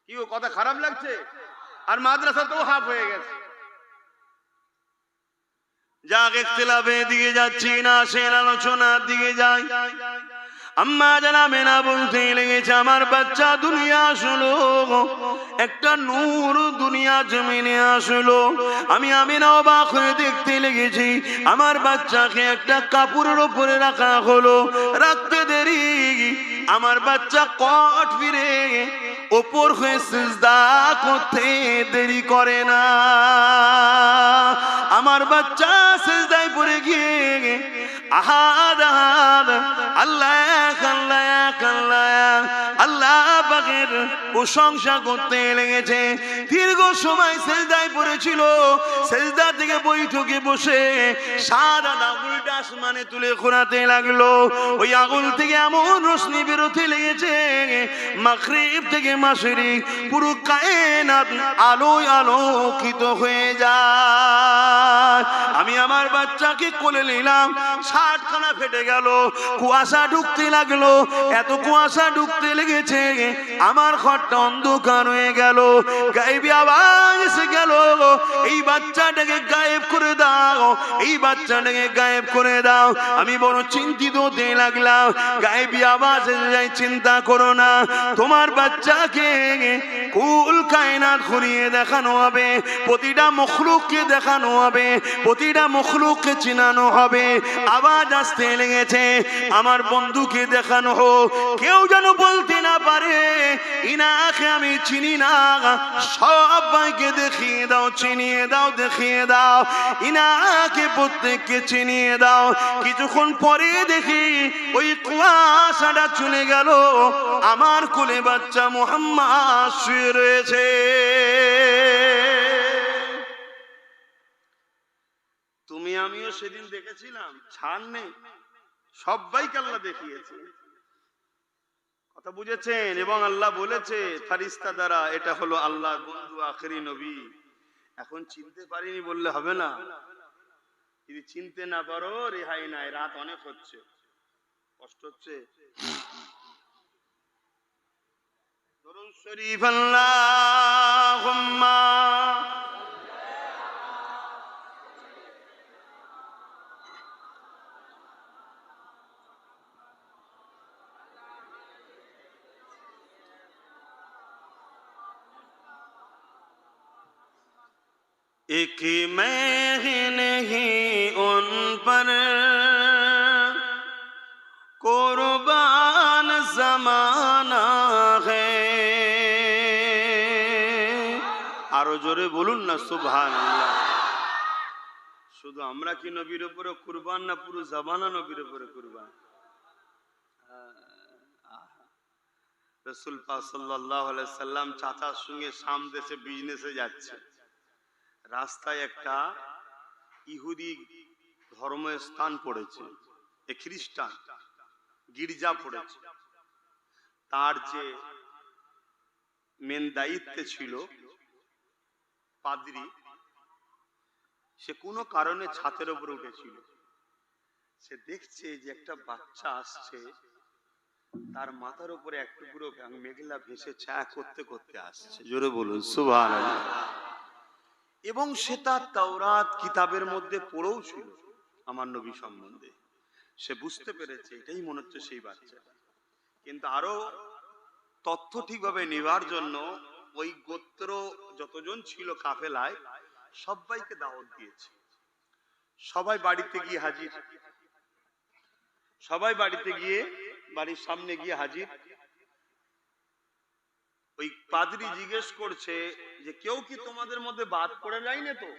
A: কি ও কথা খারাপ লাগছে? আর মাদ্রাসাতেও হাফ হয়ে গেছে। যাক, ইখতিলাফের দিকে যাচ্ছি না, সেই আলোচনার দিকে যাই। আম্মা জানাবে না বলতে লেগেছে আমার বাচ্চা দুনিয়া আসলো, একটা নূর দুনিয়া জমিনে আসলো। আমি আমিনা অবাক হয়ে দেখতে লেগেছি আমার বাচ্চাকে একটা কাপড়ের উপরে রাখা হলো। রাখতে দেরি আমার বাচ্চা কট ফিরে ওপর হয়ে সিজদা করতে দেরি করে না। আমার বাচ্চা সিজদায় পড়ে গিয়ে আহাদ আহাদ আল্লাহ আল্লাহ আল্লাহ আল্লাহ পাকের প্রশংসা করতে লেগেছে। দীর্ঘ সময় সিজদায় পড়েছিল, সিজদা থেকে বৈঠকে বসে সাদা আঙুলটা আসমানে তুলে ঘোরাতে লাগলো। ওই আঙুল থেকে এমন রশ্মি বেরোতে লেগেছে মাগরিব থেকে মাশরিক পুরো কায়নাত আলোয় আলোকিত হয়ে যায়। আমি আমার বাচ্চাকে কোলে নিলাম, শার্টখানা ফেটে গেল, কুয়াশা ঢুকতে লাগলো। এত কুয়াশা ঢুকতে লেগেছে আমার ঘরটা অন্ধকার হয়ে গেল। গায়েবী আওয়াজ এসে গেল, এই বাচ্চাটাকে গায়েব করে দাও, এই বাচ্চাটাকে গায়েব করে দাও। আমি বড় চিন্তিত হতে লাগলাম। গায়েবী আওয়াজ এসে যায়, চিন্তা করো না, তোমার বাচ্চাকে কুল কায়নাত ঘুরিয়ে দেখানো হবে, প্রতিটা মখলুককে দেখানো হবে, প্রতিটা মখলুককে চিনানো হবে। আওয়াজ আসতে লেগেছে আমার বন্ধুকে দেখানো হোক, কেউ যেন বলতে না পারে ইনাকে আমি চিনি না। সবাইকে দেখিয়ে দাও, চিনিয়ে দাও, দেখিয়ে দাও, ইনাকে প্রত্যেককে চিনিয়ে দাও। কিছুক্ষণ পরে দেখি ওই কুয়াশাটা চলে গেল, আমার কোলে বাচ্চা মুহাম্মদ শুয়ে রয়েছে। তুমি আমিও সেদিন দেখেছিলাম, ছাড় নেই, সবাইকে আল্লাহ দেখিয়েছে। কথা বুঝেছেন? এবং আল্লাহ বলেছে ফারিস্তা দ্বারা এটা হলো আল্লাহর বন্ধু আখেরি নবী। এখন চিনতে পারিনি বললে হবে না, যদি চিনতে না পারো রেহাই নাই, রাত অনেক হচ্ছে, কষ্ট হচ্ছে। দরুদ শরীফ আল্লাহুম্মা एक मैं नहीं उन पर कुर्बान जमाना है। আরো জোরে বলুন না সুবহানাল্লাহ। শুধু আমরা কি নবীর উপরে কুরবান, না পুরো জামানা নবীর উপরে কুরবান? রাসূল পাক সাল্লাল্লাহু আলাইহি সাল্লাম চাচার সঙ্গে শাম দেশে বিজনেসে যাচ্ছে। রাস্তায় একটা ইহুদি ধর্মের স্থান পড়েছে, এ খ্রিস্টান গির্জা পড়েছে। তার যে মেন দায়িত্বে ছিল পাদ্রী, সে কোনো কারণে ছাদের উপরে উঠেছিল। সে দেখছে যে একটা বাচ্চা আসছে, তার মাথার উপরে এক টুকরো মেঘলা ভেসে ছায়া করতে করতে আসছে। জোরে বলুন সুবহানাল্লাহ। এবং সে তার তাওরাত কিতাবের মধ্যে পড়েও ছিল আমার নবী সম্বন্ধে। সে বুঝতে পেরেছে এটাই মনে হচ্ছে সেই বাচ্চা। কিন্তু আরো তথ্য ঠিকভাবে নেওয়ার জন্য ওই গোত্র যতজন ছিল কাফেলায় সবাইকে দাওয়াত দিয়েছে। সবাই বাড়িতে গিয়ে হাজির, সবাই বাড়িতে গিয়ে বাড়ির সামনে গিয়ে হাজির। ওই পাদ্রী জিজ্ঞেস করছে যে কেউ কি তোমাদের মধ্যে বাদ পড়ে যায়নি তো?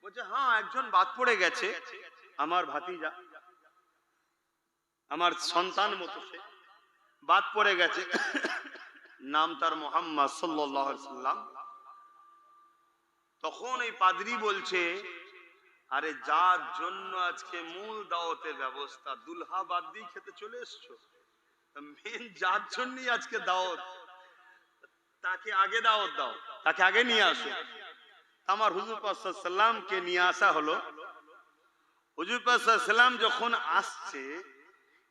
A: বলছে হ্যাঁ, একজন বাদ পড়ে গেছে, আমার ভাতিজা, আমার সন্তান মতো সে বাদ পড়ে গেছে, নাম তার মুহাম্মদ সাল্লাল্লাহু আলাইহি সাল্লাম। তখন এই পাদ্রী বলছে আরে যার জন্য আজকে মূল দাওয়াতের ব্যবস্থা, দুলহা বাদ দিয়ে খেতে চলে এসছো, মেন যার জন্যই আজকে দাওয়াত, তাকে আগে দাওয়াত দাও, তাকে আগে নিয়ে আসো। আমার হুজুর পাক সাল্লাল্লাহু আলাইহি সাল্লামকে নিয়ে আসা হলো। হুজুর পাক সাল্লাল্লাহু আলাইহি সাল্লাম যখন আসছে,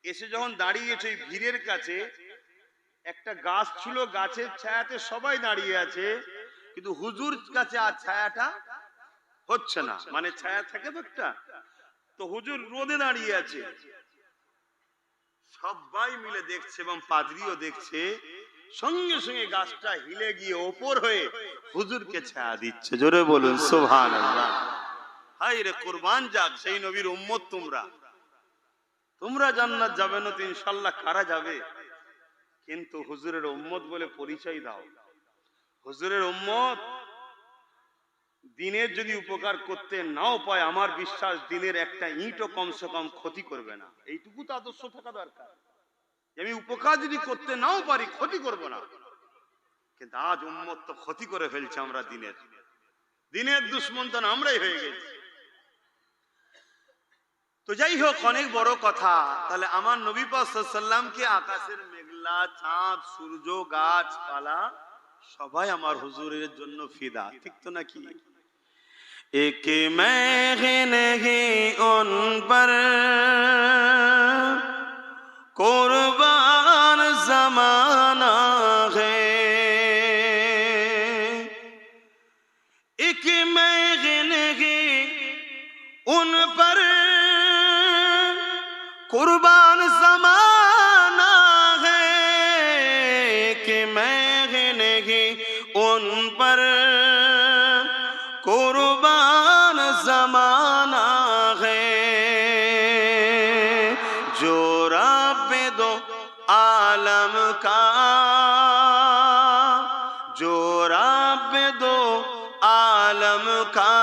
A: এসে যখন দাঁড়িয়েছে ভিড়ের কাছে, একটা গাছ ছিল, গাছের ছায়াতে সবাই দাঁড়িয়ে আছে, কিন্তু হুজুর কাছে আর ছায়াটা হচ্ছে না, মানে ছায়া থাকে তো একটা, তো হুজুর রোদে দাঁড়িয়ে আছে। সবাই মিলে দেখছে এবং পাদ্রীও দেখছে, সঙ্গে সঙ্গে গাছটা হিলে গিয়ে ওপর হয়ে হুজুরকে ছায়া দিচ্ছে। জোরে বলুন সুবহানাল্লাহ। হায় রে, কুরবান যাক সেই নবীর উম্মত তোমরা। তোমরা জান্নাত যাবে না তো ইনশাআল্লাহ কারা যাবে? কিন্তু হুজুরের উম্মত বলে পরিচয় দাও। হুজুরের উম্মত দিনের যদি উপকার করতে নাও পায়, আমার বিশ্বাস দিনের একটা ইঁটও কমসে কম ক্ষতি করবে না। এইটুকু তো আদর্শ থাকা দরকার, আমি উপকার যদি করতে নাও পারি ক্ষতি করব না। কিন্তু আজ উম্মত তো ক্ষতি করে ফেলছে। আমরা দিনের দুশ্মন তো আমরাই হয়ে গেছি। তো যাই হোক, অনেক বড় কথা। তাহলে আমার নবী পাক সাল্লাল্লাহু আলাইহি ওয়াসাল্লামকে আকাশের মেঘলা, চাঁদ, সূর্য, গাছপালা সবাই আমার হুজুরের জন্য ফিদা, ঠিক তো নাকি? এক মেঘ নেহি উন পর কুরবান জমানা है, एक मेघ नहीं उन पर कुर्बान जमाना है, कि मेघ नहीं उन पर कुर्बान जमाना है, जो रब दो आलम का, जो रब दो आलम का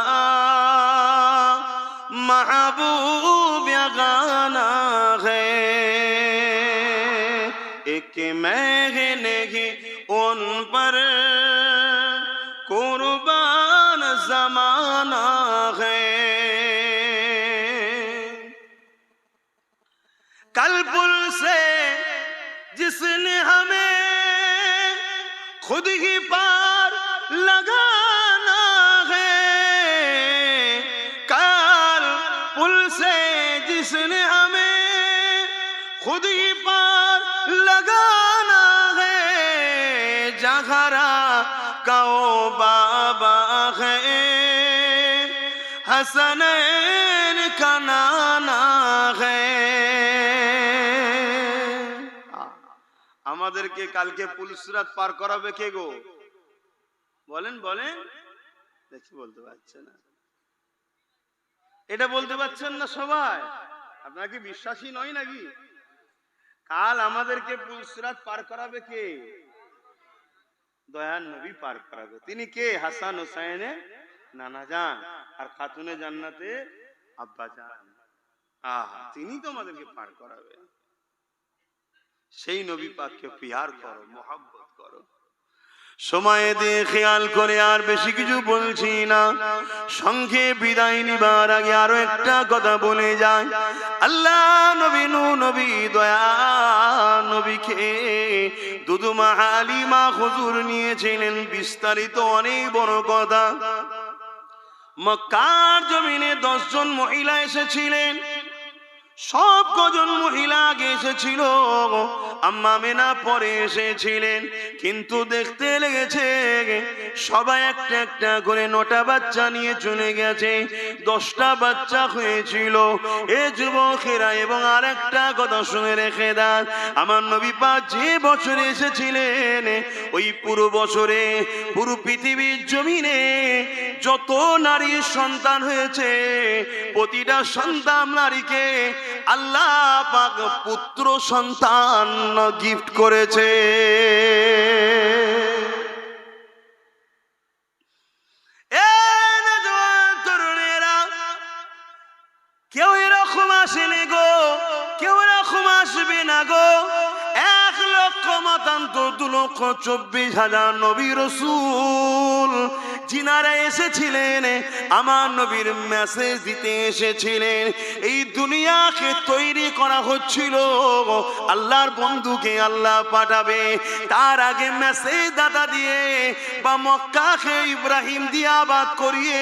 A: महबूब गाना है, एक मेघ नहीं उन पर कुर्बान जमाना है। कल पुल से जिसने हमें खुद ही पार लगाना है, कल पुल से जिसने हमें खुद ही पार लगाना है, जहरा का बाबा है, हसनैन का नाना है। আমাদেরকে কালকে পুলসিরাত পার করাবে কে গো? বলেন বলেন, দেখি বলতে পারছেন না। এটা বলতে পারছেন না সবাই? আপনারা কি বিশ্বাসী নয় নাকি? কাল আমাদেরকে পুলসিরাত পার করাবে কে? দয়ার নবী পার করাবে। তিনি কে? হাসান হুসাইনে নানা জান আর খাতুনে জান্নাতে আব্বা জান। আহা, তিনি তো আমাদেরকে পার করাবে। সেই নবী পাককে পিয়ার করো, মোহাব্বত করো। সময় দিয়ে খেয়াল করে আর বেশি কিছু বলছি না, সঙ্গে বিদায় নিবার আগে আরো একটা কথা বলে যায়। আল্লাহ নবী নূহ নবী দয়া নবীকে দুদুমা হালিমা হুজুর নিয়েছিলেন। বিস্তারিত অনেক বড় কথা। মক্কার জমিনে 10 জন মহিলা এসেছিলেন। সব কজন মহিলা আগে এসেছিল, আম্মা মেনা পরে এসেছিলেন। কিন্তু দেখতে লেগেছে সবাই একটা একটা করে 9টা বাচ্চা নিয়ে চলে গেছে। 10টা বাচ্চা হয়েছিল। এ যুবকেরা, এবং আর একটা কথা শুনে রেখে দেন, আমার নবী পাক যে বছরে এসেছিলেন ওই পুরো বছরে পুরো পৃথিবীর জমিনে যত নারীর সন্তান হয়েছে, প্রতিটা সন্তান নারীকে আল্লাহ পাক পুত্র সন্তান গিফট করেছে। তরুণেরা, কেউ এরকম আসেনি গো, কেউ এরকম আসবে না গো। 1,24,000 নবী রাসূল যিনারা এসেছিলেন আমার নবীর মেসেজ দিতে এসেছিলেন। এই দুনিয়াকে তৈরি করা হচ্ছিল আল্লাহর বন্ধুকে আল্লাহ পাঠাবে, তার আগে মেসেজ দাতা দিয়ে বা মক্কাকে ইব্রাহিম দিয়ে আবাদ করিয়ে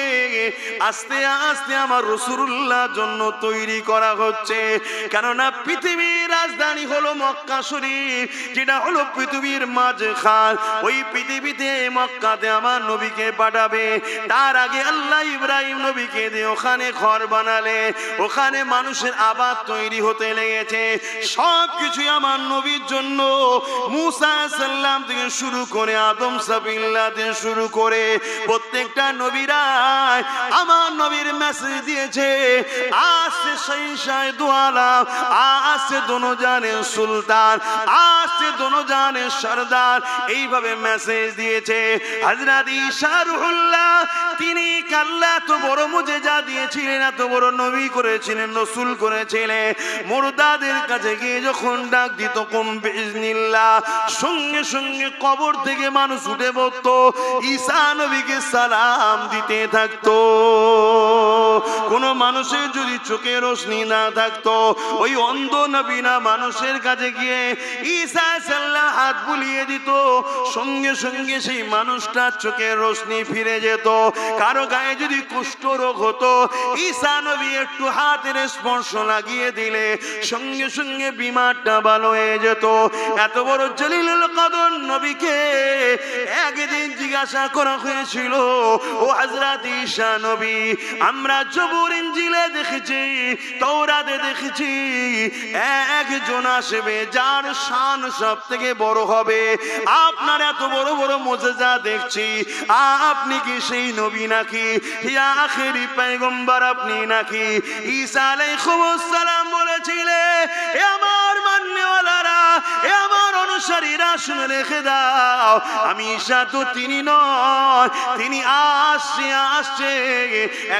A: আস্তে আস্তে আমার রাসূলুল্লাহর জন্য তৈরি করা হচ্ছে। কেননা পৃথিবীর রাজধানী হলো মক্কা শরীফ, যেটা হলো পৃথিবীর মাঝখান ওই পৃথিবীতে মক্কাতে আমার নবীকে পাঠাবে। তার আগে আল্লাহ ইব্রাহিম নবীকে দিয়ে ওখানে ঘর বানালে, ওখানে মানুষের আবাদ তৈরি হতে লেগেছে। সব কিছুই আমার নবীর জন্য, মুসা সাল্লাম থেকে শুরু করে আদম সাবিল্লাহ থেকে শুরু করে প্রত্যেকটা নবীরাই আমার নবীর মেসেজ দিয়েছে। আজ সে শহীদ দোয়ালা, আজ সে দোনো জানে সুলতান, আজ সে দোনো জানে সরদার, এইভাবে মেসেজ দিয়েছে। হযরত ঈসা রূহুল্লাহ তিনি আল্লাহ এত বড় মুজিজা দিয়েছিলেন, এত বড় নবী করেছিলেন, রাসূল করেছিলেন। মুর্দাদের কাছে গিয়ে যখন ডাক দিত কুম বিইজনিল্লাহ, সঙ্গে সঙ্গে কবর থেকে মানুষ উঠে পড়তো, ঈসা নবীকে সালাম দিতে থাকতো। কোন মানুষের যদি চোখে রোশনি না থাকতো, ওই অন্ধ নবী না মানুষের কাছে গিয়ে ঈসা সাল্লাল্লাহু হাত বুলিয়ে দিত, সঙ্গে সঙ্গে সেই মানুষটার চোখে রোশনি ফিরে যেত। কারো গায়ে যদি কুষ্ঠ রোগ হতো, ঈসা নবী একটু হাতের স্পর্শ লাগিয়ে দিলে সঙ্গে সঙ্গে বিমারটা ভালো হয়ে যেত। এত বড় জলিলুল কদর নবীকে একদিন জিজ্ঞাসা করা হয়েছিল, ও হযরত ঈসা নবী, আমরা জবুর ইনজিলে দেখেছি, তাওরাতে দেখেছি একজন আসবে যার শান সব থেকে বড় হবে, আপনার এত বড় বড় মুজিজা দেখছি, আপনি কি সেই নবী নাকি? ইয়া আখিরি পয়গম্বর আপনি নাকি? ঈসা আলাইহিস সালাম বলেছিলেন, এ আমার মাননেওয়ালারা, এ আমার অনুসারীরা, শুনে রেখে দাও, আমি ঈসা তো তিনি নয়, তিনি আসছে।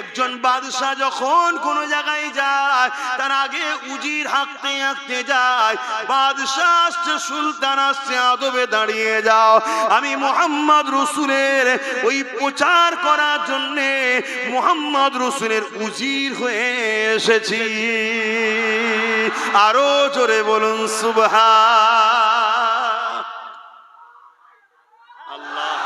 A: একজন বাদশা যখন কোন জায়গায় যায়, তার আগে উজির হাঁকতে হাঁকতে যায়, বাদশা আসছে, সুলতান আসছে, আদবে দাঁড়িয়ে যাও, আমি মুহাম্মদ রাসূলের ওই প্রচার করার জন্য মুহাম্মদ রাসূলের উজির হয়ে এসেছি। আরো জোরে বলুন সুবহান আল্লাহ।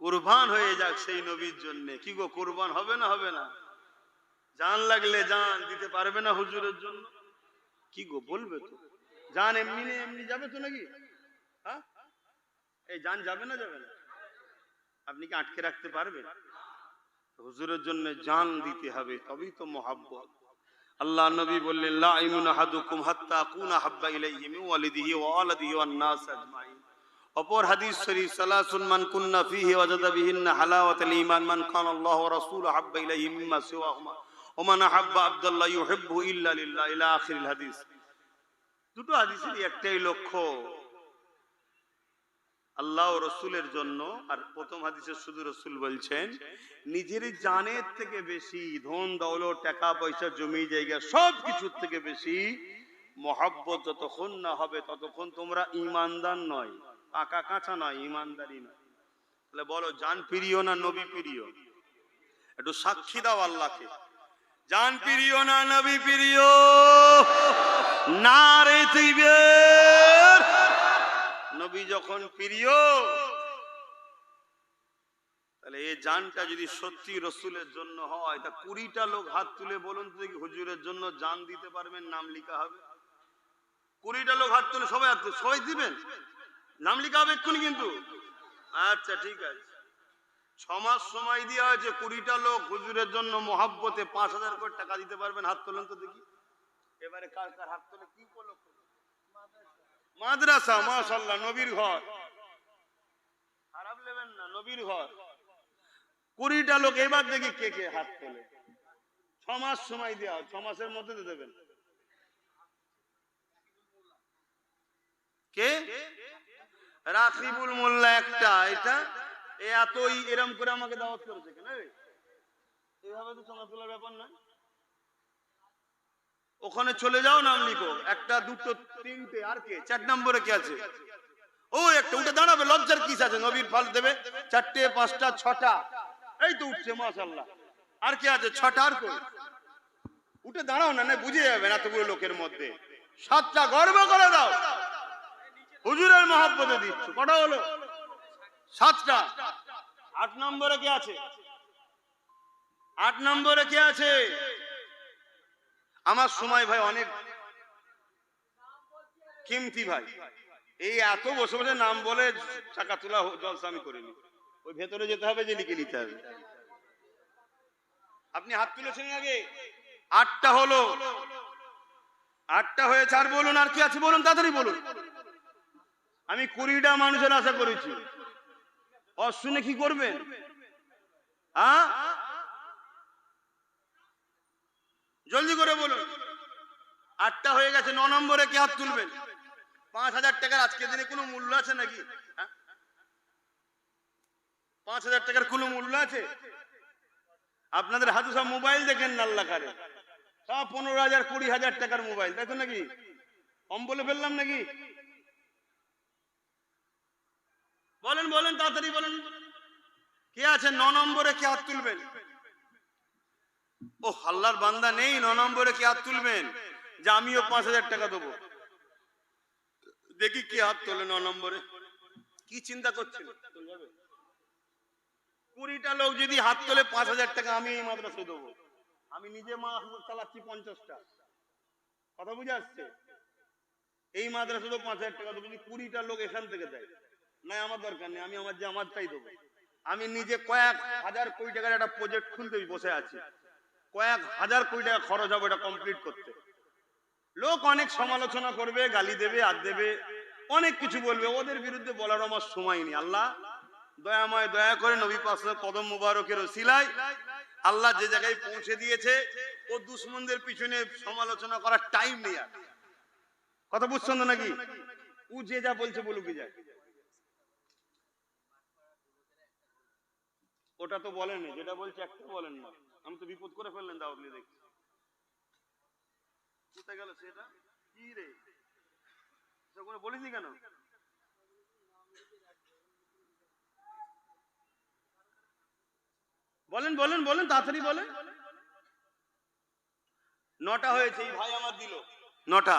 A: কুরবান হয়ে যাক সেই নবীর জন্য। কি গো, কুরবান হবে না হবে না? জান লাগলে জান দিতে পারবে না হুজুরের জন্য? কি গো বলবে তো? জান এমনি এমনি যাবে তো নাকি? হ্যাঁ, এই জান যাবে না যাবে না? আপনি কি আটকে রাখতে পারবেন? হুজুরের জন্য জান দিতে হবে, তবেই তো মহব্বত। আল্লাহ নবী বললেন, লা ইউমিনু আহাদুকুম হাত্তা আকুনা হাব্বা ইলাইহি মিন ওয়ালিদিহি ওয়া ওয়ালাদিহি ওয়ান নাস আজমাইন। অপর হাদিস শরীফ, সালাসুন মান কুন্না ফীহি ওয়াজাদা বিহিন্না হালাওয়াতাল ঈমান মান কানা আল্লাহু ওয়া রাসূলুহু হাব্বা ইলাইহি মিম্মা সিওয়াহুমা ওয়া মান আহাব্বা আবদাল্লাহ ইউহিব্বু ইল্লা লিল্লাহ, ইলা আখিরিল হাদিস। দুটো হাদিসেরই একটাই লক্ষ্য, আল্লাহ ও রাসূলের জন্য। আর প্রথম হাদিসে শুধু রাসূল বলছেন, নিজের জানের থেকে বেশি, ধন দৌলত, টাকা পয়সা, জমি জায়গা, সব কিছুর থেকে বেশি মহব্বত যতক্ষণ না হবে ততক্ষণ তোমরা ঈমানদার নয়, পাকা কাঁচা নয়, ঈমানদারি নয়। তাহলে বলো, জান প্রিয় না নবী প্রিয়? একটু সাক্ষী দাও আল্লাহকে, জান প্রিয় না নবী প্রিয়? নারে তাকবীর। নবী যখন প্রিয়, তাহলে এই জানটা যদি সত্যি রাসূলের জন্য হয়, তা 20টা লোক হাত তুলে বলুন তো দেখি, হুজুরের জন্য জান দিতে পারবেন? নাম লেখা হবে। 20টা লোক হাত তুলে, সবাই হাত তুলে, সবাই দিবেন? নাম লেখা হবে এক্ষুনি কিন্তু। আচ্ছা ঠিক আছে, 6 মাস সময় দেওয়া হয়েছে, 20টা লোক হুজুরের জন্য মহব্বতে 5000 করে টাকা দিতে পারবেন? হাত তোলেন তো দেখি। এবারে কার কার হাত তোলে? কি করলো? মাদ্রাসা, মাশাআল্লাহ, নবীর ঘর, খারাপ নেবেন না, নবীর ঘর। 20টা লোক, এবার দেখি কে কে হাত তোলে। 6 মাস সময় দেওয়া, 6 মাসের মধ্যে দিয়ে দেবেন। কে? রাকিবুল মোল্লা একটা, এটা এতই এরম করে আমাকে দাওয়াত করেছে কেন? এইভাবে তো চাঁদা তোলার ব্যাপার নয়। ওখানে চলে যাও, নাম লিখো, 1 2 3টে, আর কে? 4 নম্বরে কে আছে? ও একটা উঠে দাঁড়াবে, লজ্জার কিস আছে? নবীর ফল দেবে 4টে 5টা 6টা, এই তো উঠছে, মাশাআল্লাহ। আর কে আছে? 6টা, আর কই? উঠে দাঁড়াও না, বুঝে যাবেন এতগুলো লোকের মধ্যে। 7টা, গর্ব করে দাও, হুজুরের মহব্বতে দিচ্ছ। কটা হলো? 7টা। 8 নম্বরে কে আছে? 8 নম্বরে কে আছে? আমার সময় ভাই অনেক কিমতি ভাই, এই এত বসে বসে নাম বলে টাকা তোলা জলসা আমি করিনি। ওই ভেতরে যেতে হবে, যে লিখে নিতে হবে। আপনি হাত তুলেছেন আগে, 8টা হলো, 8টা হয়েছে। আর বলুন, আর কি আছে বলুন, তাড়াতাড়ি বলুন। আমি 20টা মানুষের আশা করেছি, শুনে কি করবেন? জলদি করে বলুন। 8টা হয়ে গেছে। 9 নম্বরে কে হাত তুলবেন? 5000 টাকার আজকের দিনে কোনো মূল্য আছে নাকি? 5000 টাকার কোনো মূল্য আছে? আপনাদের হাতে সব মোবাইল দেখেন নাল্লা কারে, সব 15,000 20,000 টাকার মোবাইল, তাই তো নাকি? কম বলে ফেললাম নাকি? বলেন বলেন, তাড়াতাড়ি বলেন। কে আছে 9 নম্বরে কে হাত তুলবেন? ও আল্লাহর বান্দা নেই 9 নম্বরে কে হাত তুলবেন, যে আমিও 5000 টাকা দেবো? দেখি কে হাত তোলে 9 নম্বরে। কি চিন্তা করছেন? 20টা লোক যদি হাত তোলে 5000 টাকা আমি এই মাদ্রাসায় দেবো। আমি নিজে মাদ্রাসা চালাচ্ছি 50টা, কথা বুঝে আসছে? এই মাদ্রাসা তো 5000 টাকা দেবো। যদি 20টা লোক এখান থেকে দেয়, না আমার দরকার নেই, আমি আমার যে আমারটাই দেবো। আমি নিজে কয়েক হাজার কোটি টাকার একটা প্রজেক্ট খুলতে বসে আছি, কয়েক হাজার কোটি টাকা খরচ হবে এটা কমপ্লিট করতে। লোক অনেক সমালোচনা করবে, গালি দেবে, আর দেবে, অনেক কিছু বলবে, ওদের বিরুদ্ধে বলার আমার সময় নেই। আল্লাহ দয়াময়, দয়া করে নবী পাক কদম মুবারকের ওসিলায় আল্লাহ যে জায়গায় পৌঁছে দিয়েছে, ও দুশমনদের পিছনে সমালোচনা করার টাইম নেই। আর কথা বুঝছেন তো নাকি? ও যে যা বলছে বলুক, যায়, ওটা তো বলেন, যেটা বলছে একটা বলেন না। আমি তো বিপদ করে ফেললেন, দাও আপনি দেখি কোথায় গেল সেটা। কি রে, বলিসনি কেন? বলেন বলেন বলেন, তাড়াতাড়ি বলেন। 9টা হয়েছে, এই ভাই আমার দিল 9টা।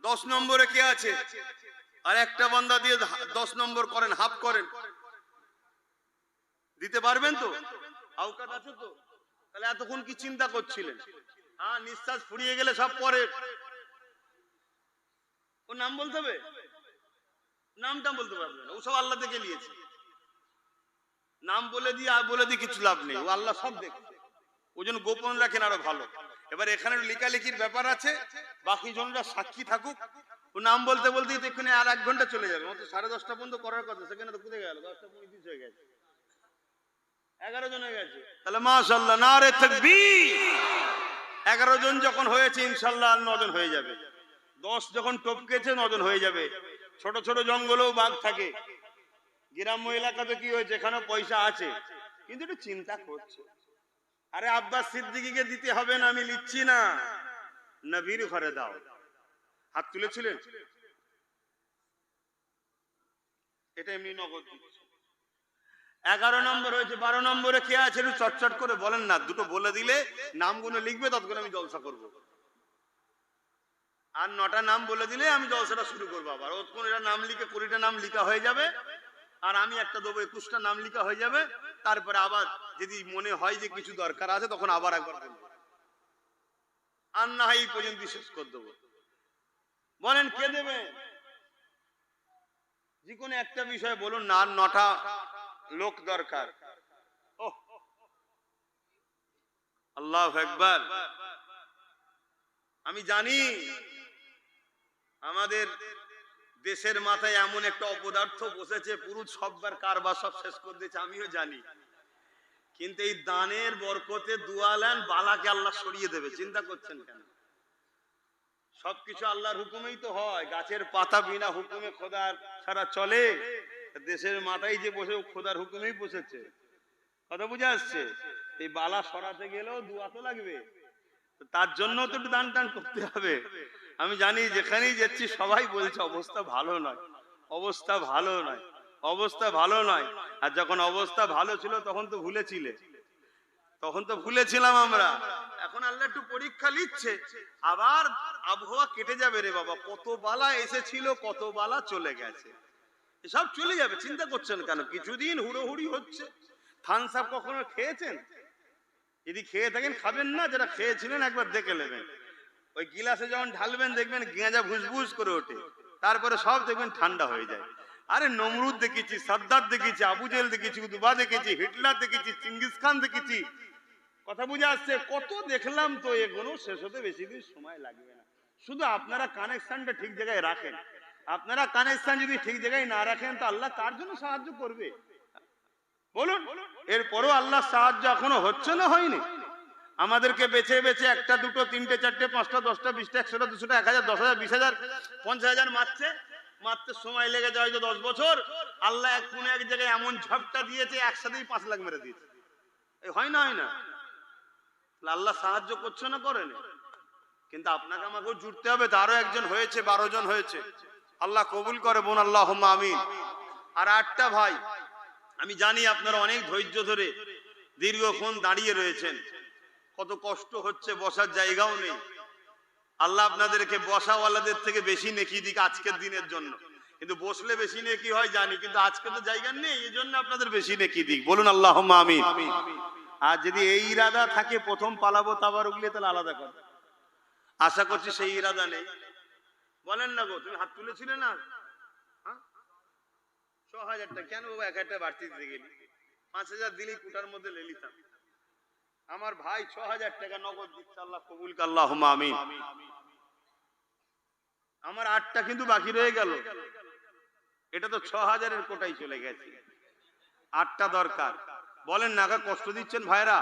A: 10 নম্বরে কে আছে? আর একটা বান্দা দিয়ে 10 নম্বর করেন, হাফ করেন, দিতে পারবেন তো? আওকাত আছে তো? তাহলে এতক্ষণ কি চিন্তা করছিলেন? হ্যাঁ, নিঃশ্বাস ফুরিয়ে গেলে সব পরে। ও নাম বলতে হবে, নামটা বলতে পারবেন না, ও সব আল্লাহ থেকে নিয়েছে। নাম বলে দিয়ে আর বলে দিয়ে কিছু লাভ নেই, ও আল্লাহ সব দেখছে, ওই জন্য গোপন রাখেন আরো ভালো। এবার এখানে লেখালেখির ব্যাপার আছে, বাকি জনরা সাক্ষী থাকুক। ও নাম বলতে বলতেই তো এখানে আর 1 ঘন্টা চলে যাবে। মাত্র 10:30 পর্যন্ত করার কথা, সেখানে তো কোথায় গেল? 10:35 হয়ে গেছে, 11 জন হয়ে গেছে। তাহলে মাশাআল্লাহ, নারে তাকবীর। 11 জন যখন হয়েছে, ইনশাআল্লাহ 9 জন হয়ে যাবে। 10 যখন টপকেছে 9 জন হয়ে যাবে। ছোট ছোট জঙ্গলেও বাঘ থাকে, গ্রাম্য এলাকাতে কি হয়েছে, এখানে পয়সা আছে, কিন্তু একটু চিন্তা করছে। আরে আব্বাস সিদ্দিকীকে দিতে হবে না, আমি লিখছি না, নবীর ঘরে দাও। হাত তুলেছিলেন, এটা এমনি নগদ দিচ্ছে। 11 নম্বর হয়েছে। 12 নম্বরে কে আছে একটু চটচট করে বলেন না, দুটো বলে দিলে নামগুলো লিখবে, ততক্ষণ আমি জলসা করব। আর 9টা নাম বলে দিলে আমি জলসাটা শুরু করবো। আবার ওতক্ষণ এরা নাম লিখে 20টা নাম লিখা হয়ে যাবে, আর আমি একটা দেবো, 21টা নাম লিখা হয়ে যাবে। তারপরে আবার যদি মনে হয় যে কিছু দরকার আছে, তখন আবার একবার বলবো, আর না হয় এই পর্যন্ত শেষ করে দেবো। বলেন কে দেবে? যে কোনো একটা বিষয় বলুন না। আর 9টা লোক দরকার। আল্লাহু আকবার। আমি জানি আমাদের দেশের মাথায় এমন একটা অপদার্থ বসেছে, পুরুষ সববার কারবার সব শেষ করে দিয়েছে, আমিও জানি। কিন্তু এই দানের বরকতে দুয়ালেন বালাকে আল্লাহ সরিয়ে দেবে, চিন্তা করছেন কেন? সবকিছু আল্লাহর হুকুমেই তো হয়। গাছের পাতা বিনা হুকুমে খোদার ছাড়া চলে? দেশের মাথায় যে বসে, খোদার হুকুমেই বসেছে, কথা বুঝে আসছে? এই বালা সরাতে গেলেও দুয়া তো লাগবে, তার জন্য তো একটু দান টান করতে হবে। আমি জানি যেখানেই যাচ্ছি সবাই বলছে অবস্থা ভালো নয়, অবস্থা ভালো নয়, অবস্থা ভালো নয়। আর যখন অবস্থা ভালো ছিল তখন তো ভুলেছিলে, তখন তো ভুলেছিলাম আমরা। এখন আল্লাহ একটু পরীক্ষা নিচ্ছে, আবার আবহাওয়া কেটে যাবে রে বাবা। কত বালা এসেছিল, কত বালা চলে গেছে, এসব চলে যাবে, চিন্তা করছেন কেন? কিছুদিন হুড়োহুড়ি হচ্ছে। থানসাপ কখনো খেয়েছেন? যদি খেয়ে থাকেন খাবেন না, যেটা খেয়েছিলেন একবার দেখে নেবেন। ওই গিলাসে যখন ঢালবেন দেখবেন গেঁজা ভুসভুস করে ওঠে, তারপরে সব দেখবেন ঠান্ডা হয়ে যায়। আরে নমরুদ দেখেছি, সাদ্দাত দেখেছি, আবু জেহেল দেখেছি, উতবা দেখেছি, হিটলার দেখেছি, চিঙ্গিস খান দেখেছি। কথা বুঝে আসছে? কত দেখলাম তো, এগুলো শেষ হতে বেশি দিন সময় লাগবে না। শুধু আপনারা কানেকশনটা ঠিক জায়গায় রাখেন। আপনারা কানেকশন যদি ঠিক জায়গায় না রাখেন তো আল্লাহ তার জন্য সাহায্য করবে? বলুন। এরপরও আল্লাহ সাহায্য এখনো হচ্ছে না হয়নি? আমাদেরকে বেছে বেছে একটা দুটো তিনটে চারটে পাঁচটা 10টা 20টা 100টা 200টা 1000 10,000 20,000 50,000 মারতে সময় লেগে যায় হয়তো 10 বছর। আল্লাহ এক কোন এক জায়গায় এমন ঝপটা দিয়েছে একসাথেই 5 লাখ মেরে দিয়েছে। এই হয় না আল্লাহ সাহায্য করছে না করেন? কিন্তু আপনাকে আমাকেও জুড়তে হবে। তারও একজন হয়েছে, 12 জন হয়েছে। আল্লাহ কবুল করে বোন, আল্লাহুম্মা আমিন। আর 8টা ভাই, আমি জানি আপনারা অনেক ধৈর্য ধরে দীর্ঘক্ষণ দাঁড়িয়ে রয়েছেন, কত কষ্ট হচ্ছে, বসার জায়গাও নেই। আল্লাহ আপনাদেরকে বসাওয়ালাদের থেকে বেশি নেকি দিক আজকের দিনের জন্য। কিন্তু বসলে বেশি নেকি হয় জানি, কিন্তু আজকে তো জায়গা নেই, এই জন্য আপনাদের বেশি নেকি দিক। বলুন আল্লাহুম্মা আমিন। আর যদি এই ইরাদা থাকে প্রথম পালাবো তাবারুক নিয়ে, তাহলে আলাদা কথা। আশা করছি সেই ইরাদা নেই। বলেন না গো, তুমি হাত তুলেছিলে না? 6,000 টাকা কেন বাবা? 1,000 বাড়তি দিতে গেলি? 5,000 দিলেই কুটার মধ্যে লেলিতাম। আমার ভাই 6,000 টাকা নগদ দিচ্ছে, আল্লাহ কবুল করে, আল্লাহুম্মা আমিন। আমার 8টা কিন্তু বাকি রয়ে গেল। এটা তো 6,000 এর কোটাই চলে গেছে। 8টা দরকার। বলেন না, কষ্ট দিচ্ছেন ভাইরা?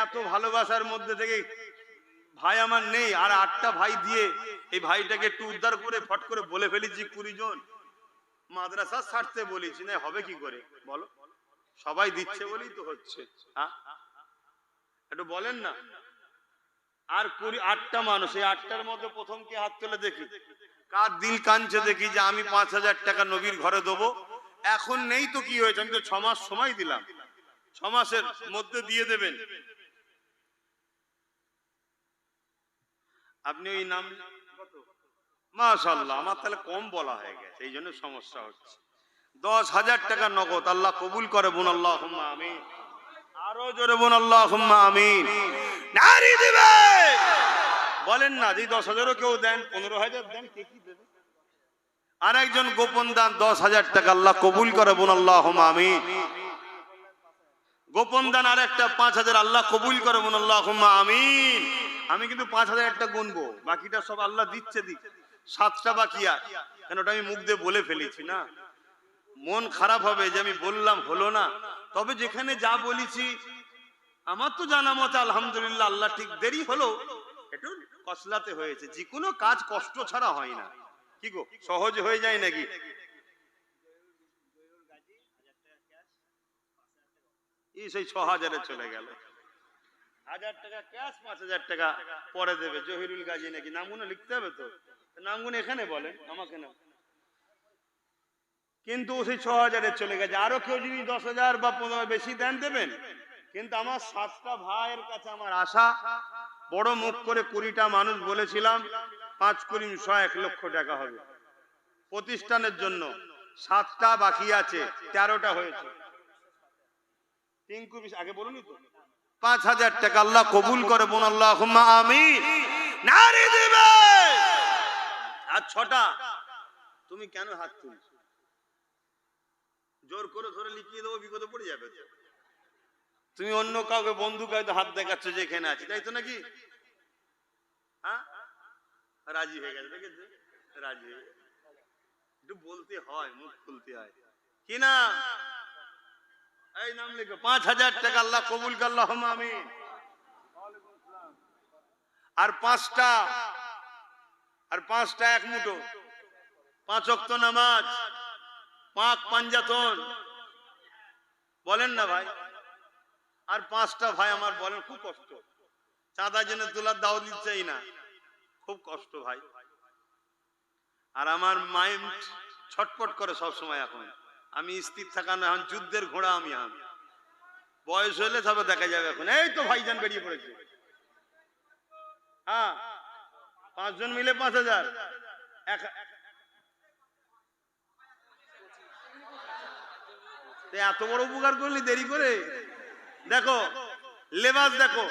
A: এত ভালোবাসার মধ্যে থেকে ভাই আমার নেই, আর 8টা ভাই দিয়ে এই ভাইটাকে একটু উদ্ধার করে ফট করে বলে ফেলেছি 20 জন। মাদ্রাসা ছাড়তে বলেছি না, হবে কি করে বলো? সবাই দিচ্ছে বলেই তো হচ্ছে। একটু বলেন না। আর 8টা মানুষ, এই 8টার মধ্যে প্রথম কি হাত তুলে দেখি কার দিল কাঁদছে, দেখি যে আমি 5,000 টাকা নবীর ঘরে দেবো। এখন নেই তো কি হয়েছে, আমি তো 6 মাস সময় দিলাম, 6 মাসের মধ্যে দিয়ে দেবেন। আপনি ওই নাম মাশাআল্লাহ, আমার তাহলে কম বলা হয়ে গেছে, এই জন্য সমস্যা হচ্ছে। 10,000 টাকা নগদ, আল্লাহ কবুল করে বোন, আল্লাহুম্মা আমিন। আরো জোরে বোন, আল্লাহুম্মা আমিন। নারী দিবে। বলেন না, যদি 10,000ও কেউ দেন, 15,000 দেন, কে কি দেবে? আর একজন গোপন দান 10,000 টাকা, আল্লাহ কবুল করে বোন, আল্লাহুম্মা আমিন। গোপন দান আর একটা 5,000, আল্লাহ কবুল করে বোন, আল্লাহুম্মা আমিন। আমি কিন্তু 5,000 একটা গুনবো, বাকিটা সব আল্লাহ দিচ্ছে দিক। 7টা বাকি আর, কেন ওটা আমি মুখ দিয়ে বলে ফেলেছি না, মন খারাপ হবে যে আমি বললাম হলো না। তবে যেখানে যা বলেছি আমার তো জানা মতে আলহামদুলিল্লাহ, আল্লাহ ঠিক দেরি হলো, একটু কসলাতে হয়েছে। যে কোনো কাজ কষ্ট ছাড়া হয় না, কি গো সহজ হয়ে যায় নাকি? সেই 6,000-এ চলে গেল। 1,000 টাকা ক্যাশ, 5,000 টাকা পরে দেবে। জহিরুল গাজী নাকি নামগুলো লিখতে হবে তো, নামগুলো এখানে বলেন, আমাকে না। কিন্তু সেই 6,000-এ চলে গেছে। আরো কেউ যদি 10,000 বা 15 বেশি দেন দেবেন। কিন্তু আমার 7টা ভাইয়ের কাছে আমার আশা, বড় মুখ করে 20টা মানুষ বলেছিলাম 5 কুড়ি 1 লক্ষ টাকা হবে প্রতিষ্ঠানের জন্য। 7টা বাকি আছে, 13টা হয়েছে। টিঙ্কু আগে বলুনি তো। 5,000 টাকা, আল্লাহ কবুল করে বোন, আল্লাহুম্মা আমিন। নারী দিবে। আর 6টা তুমি কেন হাত তুলছো? জোর করে ধরে লিখিয়ে দেবো, বিপদে পড়ে যাবে। তুমি অন্য কাউকে বন্ধু কাউকে হাত দেখাচ্ছ যে এখানে আছি, তাই তো নাকি? হ্যাঁ, রাজি হয়ে গেছে, দেখেছে? রাজি হয়ে গেছে। একটু বলতে হয়, মুখ খুলতে হয় কি না? এই নাম লিখো, 5,000 টাকা, আল্লাহ কবুল করে, আল্লাহুম্মা আমিন। আর 5টা এক মুঠো, 5 ওয়াক্ত নামাজ, পাক পাঞ্জাতন। বলেন না ভাই? আর 5টা ভাই আমার বলেন, খুব কষ্ট, চাঁদা জেনে তোলার দাও দিচ্ছেই না, খুব কষ্ট ভাই। আর আমার মাইন্ড ছটপট করে সব সময়। এখন আমি স্থির থাকা না, এখন যুদ্ধের ঘোড়া আমি। বয়স হলে তবে দেখা যাবে। এখন এই তো ভাইজান বেরিয়ে পড়েছে। হ্যাঁ, 5 জন মিলে 5,000। এত বড় উপকার করলি দেরি করে। দেখো লেবাস দেখো,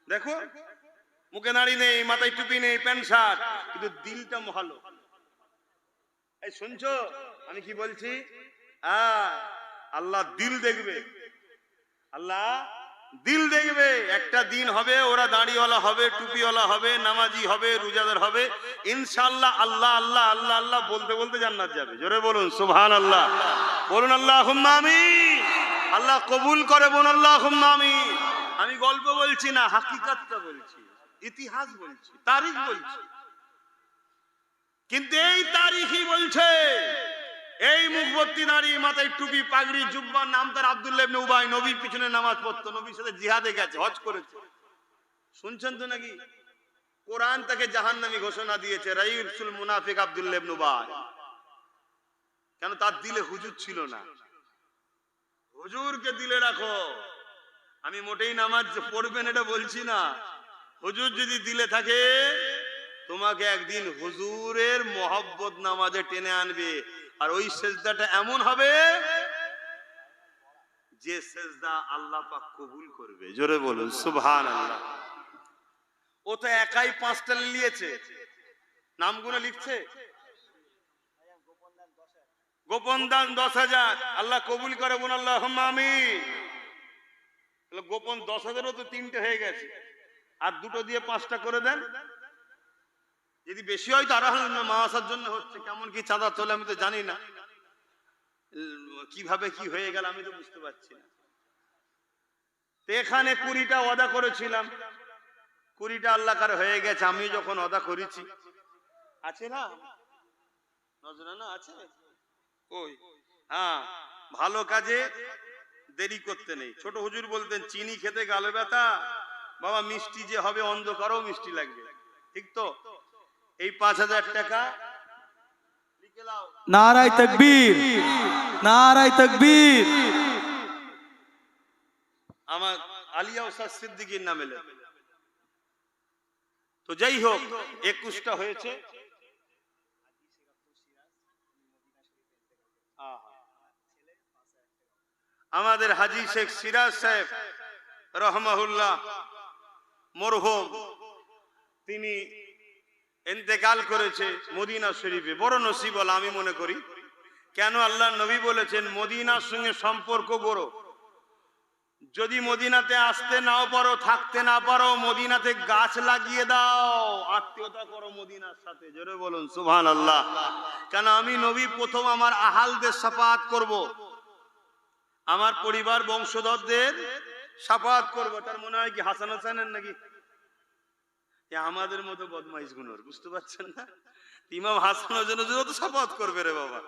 A: দেখো মুখে নাড়ি নেই, মাথায় টুপি নেই, প্যান্ট শার্ট, কিন্তু দিলটা ভালো। এই শুনছো আমি কি বলছি? আল্লাহ দিল দেখবে, আল্লাহ দিল দেখবে। একটা দিন হবে ওরা দাড়িওয়ালা হবে, টুপিওয়ালা হবে, নামাজি হবে, রোজাদার হবে, ইনশাআল্লাহ আল্লাহ আল্লাহ আল্লাহ আল্লাহ বলতে বলতে জান্নাত যাবে। জোরে বলুন সুবহানাল্লাহ, বলুন আল্লাহুম্মা আমিন। আল্লাহ কবুল করে, বলুন আল্লাহুম্মা আমিন। আমি গল্প বলছি না, হাকিকাতটা বলছি, ইতিহাস বলছি, তারিখ বলছি। কিন্তু এই তারিখই বলছে এই মুখভর্তি নারী, মাথায় টুপি, পাগড়ি, জুব্বার, নাম তার আব্দুল্লাহ ইবনে উবাই, নবীর পিছনে নামাজ পড়তো, নবীর সাথে জিহাদে গেছে, হজ করেছে। শুনছেন তো নাকি? কোরআন তাকে জাহান্নামী ঘোষণা দিয়েছে, রাইসুল মুনাফিক আব্দুল্লাহ ইবনে উবাই। কেন? তার দিলে হুজুর ছিল না। হুজুরকে দিলে রাখো। আমি মোটেই নামাজ পড়বেন এটা বলছি না, হুজুর যদি দিলে থাকে তোমাকে একদিন হুজুরের মহব্বত নামাজে টেনে আনবে। আর ওই সেজদাটা এমন হবে যে সেজদা আল্লাহ পাক কবুল করবে। জোরে বলুন সুবহানাল্লাহ। ও তো একাই 5টা নিয়েছে, নামগুলো লিখছে। গোপন দান 10,000, আল্লাহ কবুল করে, বলুন আল্লাহুম্মা আমিন। গোপন 10,000ও তো 3টে হয়ে গেছে, আর 2টো দিয়ে 5টা করে দেন। যদি বেশি হয় তো আরো মাসার জন্য হচ্ছে। কেমন কি চাঁদা তোলে আমি তো জানি না, কিভাবে কি হয়ে গেল আমি তো বুঝতে পারছি না। এখানে 20টা ওয়াদা করেছিলাম, 20টা আল্লাহ কার হয়ে গেছে। আমি যখন ওয়াদা করেছি, আছে না নজরানা আছে কই? হ্যাঁ, ভালো কাজে দেরি করতে নেই। ছোট হুজুর বলতেন চিনি খেতে গালে ব্যথা, বাবা মিষ্টি যে হবে অন্ধকারও মিষ্টি লাগবে। ঠিক তো? এই 5,000 টাকা লিখে নাও।
B: নারায়ে তাকবীর, নারায়ে তাকবীর।
A: আমার আলিয়া ওস্তাদ সিদ্দিকীর নামে লেখে। তো যাই হোক, 21টা হয়েছে। আমাদের হাজী শেখ সিরাজ সাহেব রহমাহুল্লাহ মরহুম, তিনি ইন্তেকাল করেছে মদিনা শরীফে। বড় নসিব বলা আমি মনে করি। কেন? আল্লাহ নবী বলেছেন মদিনার সঙ্গে সম্পর্ক গড়ো। যদি মদিনাতে আসতে নাও পারো, থাকতে না পারো, মদিনাতে গাছ লাগিয়ে দাও, আত্মীয়তা করো মদিনার সাথে। জোরে বলুন সুবহানাল্লাহ। কেন? আমি নবী প্রথম আমার আহালদের শাফাআত করব, আমার পরিবার বংশধরদের শাফাআত করব। তার মনে হয় কি হাসান হোসেনের নাকি? আমাদের মতো বদমাইশ গুণর, বুঝতে পারছেন না? ইমাম হাসান হোসেনের তো শাফাআত করবে রে বাবা।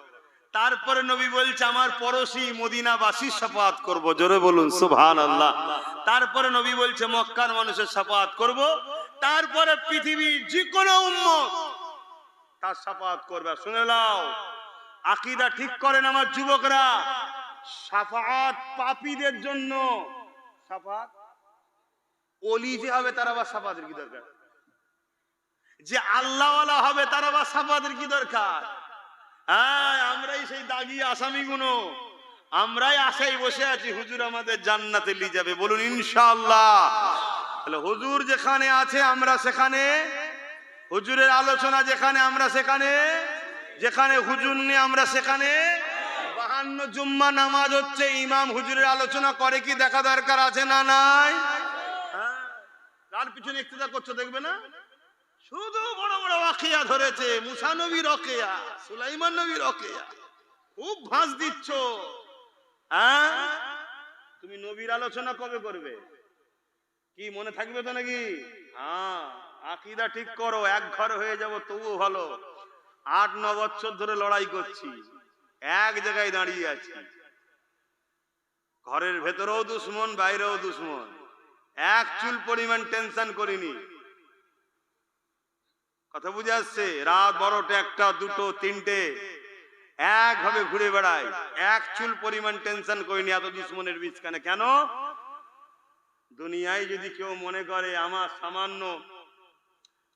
A: তারপরে নবী বলছে আমার পড়োশী মদিনাবাসীর শাফাআত করব। জোরে বলুন সুবহানাল্লাহ। তারপরে নবী বলছে মক্কার মানুষের শাফাআত করব। তারপরে পৃথিবীর যে কোনো উম্মত তার শাফাআত করবে। শুনে নাও, আকীদা ঠিক করেন আমার যুবকরা। শাফাআত পাপীদের জন্য। শাফাআত ওলি যে হবে তার আবার শাফাআতের কি দরকার? যে আল্লাহওয়ালা হবে তার আবার শাফাআতের কি দরকার? হ্যাঁ, আমরাই সেই দাগি আসামি গুনো, আমরাই আশায় বসে আছি হুজুর আমাদের জান্নাতে নিয়ে যাবে। বলুন ইনশাআল্লাহ। তাহলে হুজুর যেখানে আছে আমরা সেখানে, হুজুরের আলোচনা যেখানে আমরা সেখানে, যেখানে হুজুর নেই আমরা সেখানে। 52 জুম্মা নামাজ হচ্ছে, ইমাম হুজুরের আলোচনা করে কি দেখা দরকার আছে না নাই? হ্যাঁ, তার পিছনে ইক্তেদা করছো দেখবে না? শুধু বড় বড় ওয়াকিয়া ধরেছে, মুসা নবীর ওয়াকিয়া, সুলাইমান নবীর ওয়াকিয়া, খুব ভাঁজ দিচ্ছ। হ্যাঁ, তুমি নবীর আলোচনা কবে করবে? কি মনে থাকবে তো নাকি? হ্যাঁ, আকীদা ঠিক করো, এক ঘর হয়ে যাব তবুও ভালো। 8-9 বছর ধরে লড়াই করছি, এক জায়গায় দাঁড়িয়ে আছি। ঘরের ভেতরেও দুশ্মন, বাইরেও দুশ্মন, এক চুল পরিমাণ টেনশন করিনি। কথা বুঝে আসছে? রাত 12টা, 1টা, 2টো, 3টে একভাবে ঘুরে বেড়াই, এক চুল পরিমাণ টেনশন করিনি এত দুশ্মনের বীজখানে। কেন? দুনিয়ায় যদি কেউ মনে করে আমার সামান্য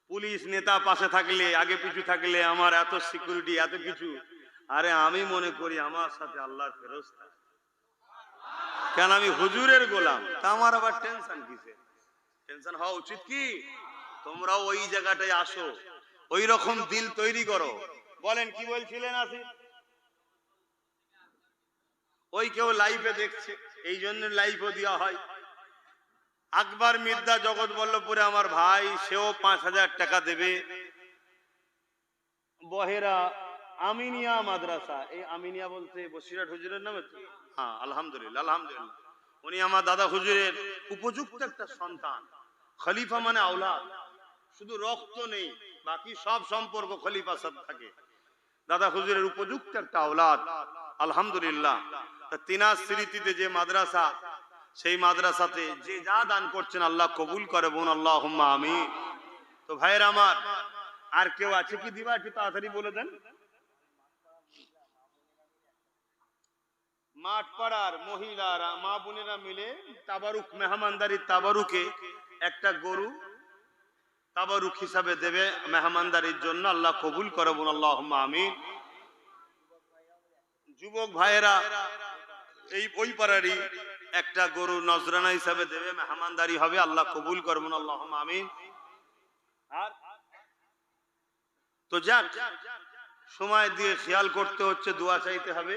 A: পুলিশ নেতা পাশে থাকলে, আগে পিছু থাকলে আমার এত সিকিউরিটি, এত কিছু, আরে আমি মনে করি আমার সাথে আল্লাহর ফেরেশতা। কেন আমি হুজুরের গোলাম, তা আমার আবার টেনশন কিসে? টেনশন হওয়া উচিত কি? তোমরাও ওই জায়গাটায় আসো, ওই রকম দিল তৈরি করো। বলেন কি বলছিলেন আসিফ? ওই কেউ লাইভে দেখছে, এই জন্য লাইভও দেওয়া হয়। আকবর মির্জা জগৎবল্লভপুরে আমার ভাই, সেও 5,000 টাকা দেবে। বহেরা আমিনিয়া মাদ্রাসা, এই আমিনিয়া বলতে বসিরহাট হুজুরের নামে তো? হ্যাঁ, আলহামদুলিল্লাহ আলহামদুলিল্লাহ। উনি আমার দাদা হুজুরের উপযুক্ত একটা সন্তান। খলিফা মানে আওলাদ, শুধু রক্ত নেই, বাকি সব সম্পর্ক খলিফার সাথে থাকে। দাদা হুজুরের উপযুক্ত একটা আওলাদ, আলহামদুলিল্লাহ। তিনার স্মৃতিতে যে মাদ্রাসা, সেই মাদ্রাসাতে যে যা দান করছেন আল্লাহ কবুল করে, বোন আল্লাহুম্মা আমিন। তো ভাইয়ের আমার, আর কেউ আছে কি দিবা? একটু তাড়াতাড়ি বলে দেন। মাঠ পাড়ার মহিলারা মা বোনেরা মিলে তাবারুক, মেহমানদারি তাবারুকে একটা গরু তাবারুক হিসাবে দেবে মেহমানদারির জন্য, আল্লাহ কবুল করে, বোন আল্লাহুম্মা আমিন। যুবক ভাইয়েরা এই ওই পাড়ারই একটা গরু নজরানা হিসাবে দেবে, মেহমানদারি হবে, আল্লাহ কবুল করবেন, আল্লাহুম্মা আমিন। আর তো যাক, সময় দিয়ে খেয়াল করতে হচ্ছে, দোয়া চাইতে হবে।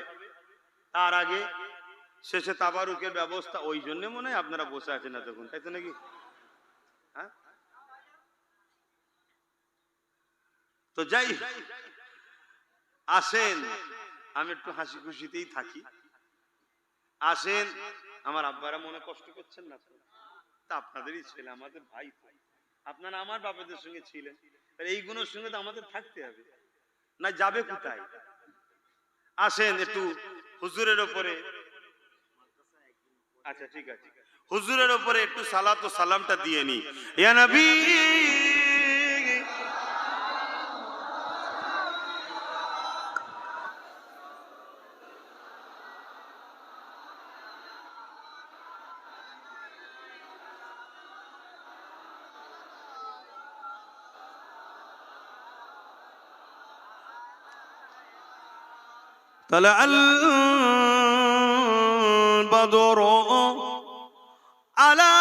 A: তার আগে শেষে তাবারুকের ব্যবস্থা, ওই জন্য মনে হয় আপনারা বসে আছেন এতক্ষণ, তাই তো নাকি? হ্যাঁ, তো যাই, আসেন, আমি একটু হাসি খুশিতেই থাকি। আসেন, আমার আব্বারা মনে কষ্ট করছেন না তো? তা আপনাদেরই ছেলে, আমাদের ভাই, আপনারা আমার বাবাদের সঙ্গে ছিলেন, এই গুণের সঙ্গে তো আমাদের থাকতে হবে, না যাবে কোথায়? আসেন একটু হুজুরের ওপরে, আচ্ছা ঠিক আছে, হুজুরের ওপরে একটু সালাত ও সালামটা দিয়ে নি। ইয়া নবী طلع البدر علينا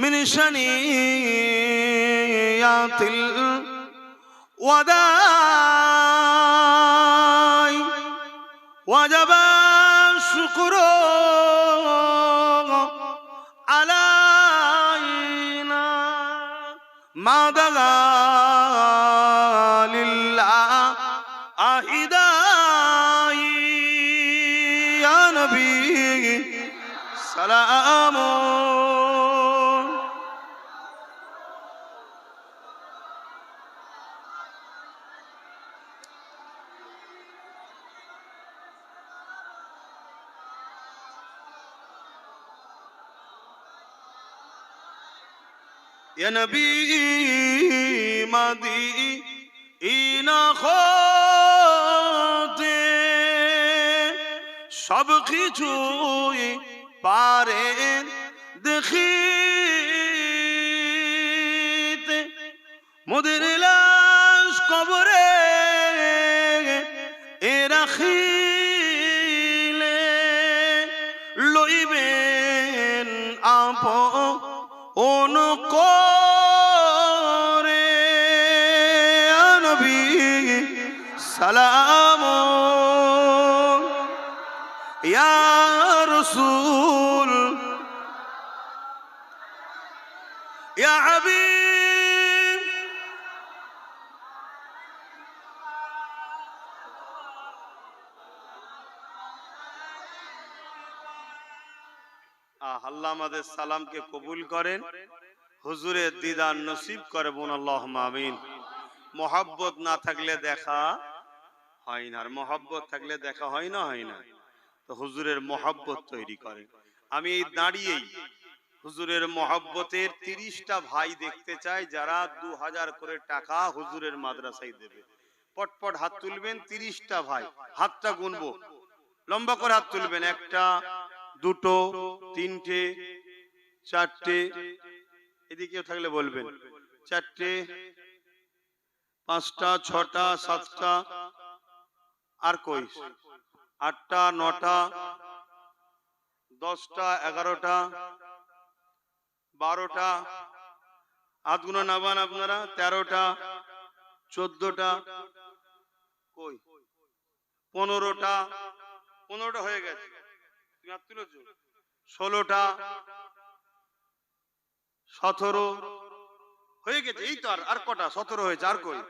A: من شنيات الوداع وجب الشكر علينا ما دغى সালাম। ইয়া নবী মদিনা হতে সব কিছুই পারেন দেখিতে, মোদের লাশ কবরে এ রাখিলে লইবেন আপন করে। নবী সালাম, ইয়া রাসূল ইয়া হাবিব। আল্লাহ আমাদের সালামকে কবুল করেন, হুজুরের দিদার নসিব করে, বোন আল্লাহুম্মা আমিন। মহব্বত না থাকলে দেখা হয় না, আর মহব্বত থাকলে দেখা হয় না, হয় না। তো হুজুরের মহব্বত তৈরি করে। আমি এই দাঁড়িয়েই হুজুরের মহব্বতের 30টা ভাই দেখতে চাই, যারা 2000 করে টাকা হুজুরের মাদ্রাসায় দেবে। পটপট হাত তুলবেন, 30টা ভাই, হাতটা গুনবো, লম্বা করে হাত তুলবেন। 1টা 2টো 3টে 4টে, এদিকেও থাকলে বলবেন, 4টে 5টা 6টা 7টা আর কই 8টা 9টা 10টা 11টা 12টা হাতগুলো নাবান আপনারা 13টা 14টা কই 15টা হয়ে গেছে তুমি হাত তুলেছো 16টা 17 হয়ে গেছে এই তো আর কটা 17 হয়েছে আর কই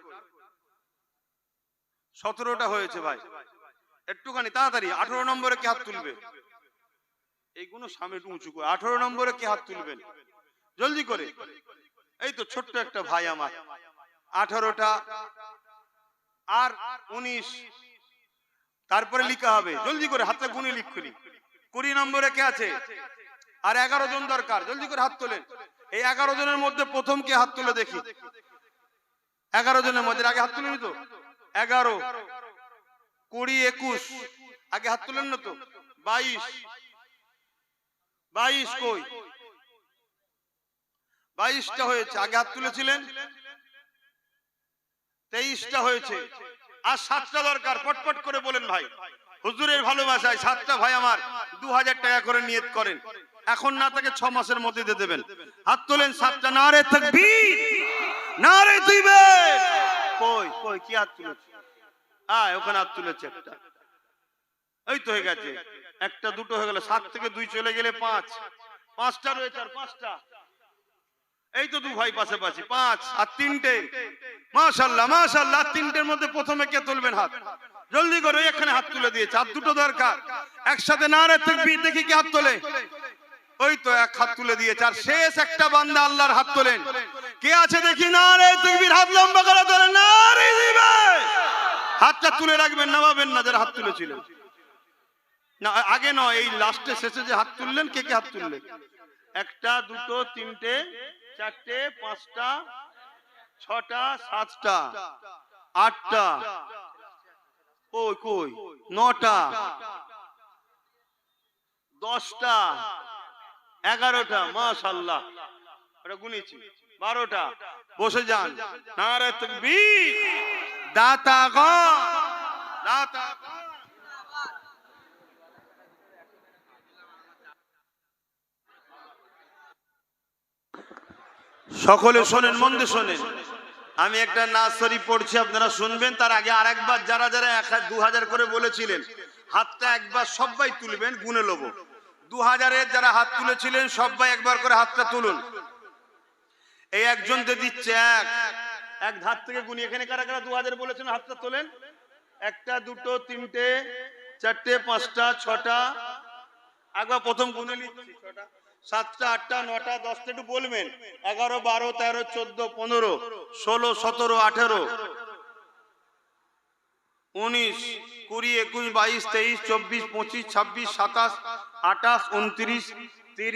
A: 17টা হয়েছে ভাই একটুখানি তাড়াতাড়ি 18 নম্বরে কে হাত তুলবে এইগুলো সামনে একটু উঁচু করে 18 নম্বরে কে হাত তুলবেন জলদি করে এই তো ছোট্ট একটা ভাই আমার 18টা আর 19 তারপরে লিখা হবে জলদি করে হাতটা গুনে লিখুনি 20 নম্বরে কে আছে আর 11 জন দরকার জলদি করে হাত তোলেন এই 11 জনের মধ্যে প্রথম কে হাত তুলে দেখি 11 জনের মধ্যে আগে হাত তুলেনি তো 11 20 21 আগে হাত তুলেন না তো 22 কই 22টা হয়েছে আগে হাত তুলেছিলেন 23টা হয়েছে আর 7টা দরকার পটপট করে বলেন ভাই হুজুরের ভালোবাসায় 7টা ভাই আমার 2000 টাকা করে নিয়ত করেন এখন না তাকে 6 মাসের মধ্যে দিয়ে দেবেন হাত তোলেন 7টা নারে তাকবীর নারে তাকবীর কই কি হাত তুলেছে ওখানে হাত তুলেছে একটা এই তো হয়ে গেছে একটা দুটো হয়ে গেল 7 থেকে 2 চলে গেলে 5টা রয়েছে আর 5টা এই তো 2 ভাই পাশাপাশি 5 আর 3টে মাশাআল্লাহ মাশাআল্লাহ 3টের মধ্যে প্রথমে কে তুলবেন হাত জলদি করে এখানে হাত তুলে দিয়েছে আর দুটো দরকার একসাথে নারে তাকবীর দেখি কি হাত তোলে ওই তো এক হাত তুলে দিয়েছে আর শেষ একটা বান্দা আল্লাহর হাত তোলেন কে আছে দেখি নারে তাকবীর হাত লম্বা করে তোলেন নারে দিবে হাতটা তুলে রাখবেন নামাবেন না যারা হাত তুলেছিলেন না আগে নয় এই লাস্টে শেষে যে হাত তুললেন কে কে হাত তুললেন একটা দুটো তিনটে চারটে 5টা 6টা 7টা 8টা কই 9টা 10টা 11টা মাশাআল্লাহ এটা গুনেছি 12টা বসে যান নারে তাকবীর দাতাগণ সকলে শোনেন মন দিয়ে শোনেন আমি একটা নাচ শরীফ পড়ছি আপনারা শুনবেন তার আগে আরেকবার যারা যারা 2000 করে বলেছিলেন হাতটা একবার সবাই তুলবেন গুনে নেব 2000-এর যারা হাত তুলেছিলেন সবাই একবার করে হাতটা তুলুন এই একজন দিয়ে দিচ্ছে এক ধার থেকে গুনি এখানে কারা কারা 2000 বলেছেন হাতটা তোলেন একটা দুটো তিনটে চারটে 5টা 6টা একবার প্রথম গুনে নিচ্ছি 6টা 7টা 8টা 9টা 10টা একটু বলবেন 11 12 13 14 15 16 17 18 19 20 21 22 23 24 25 26 27 28 29 30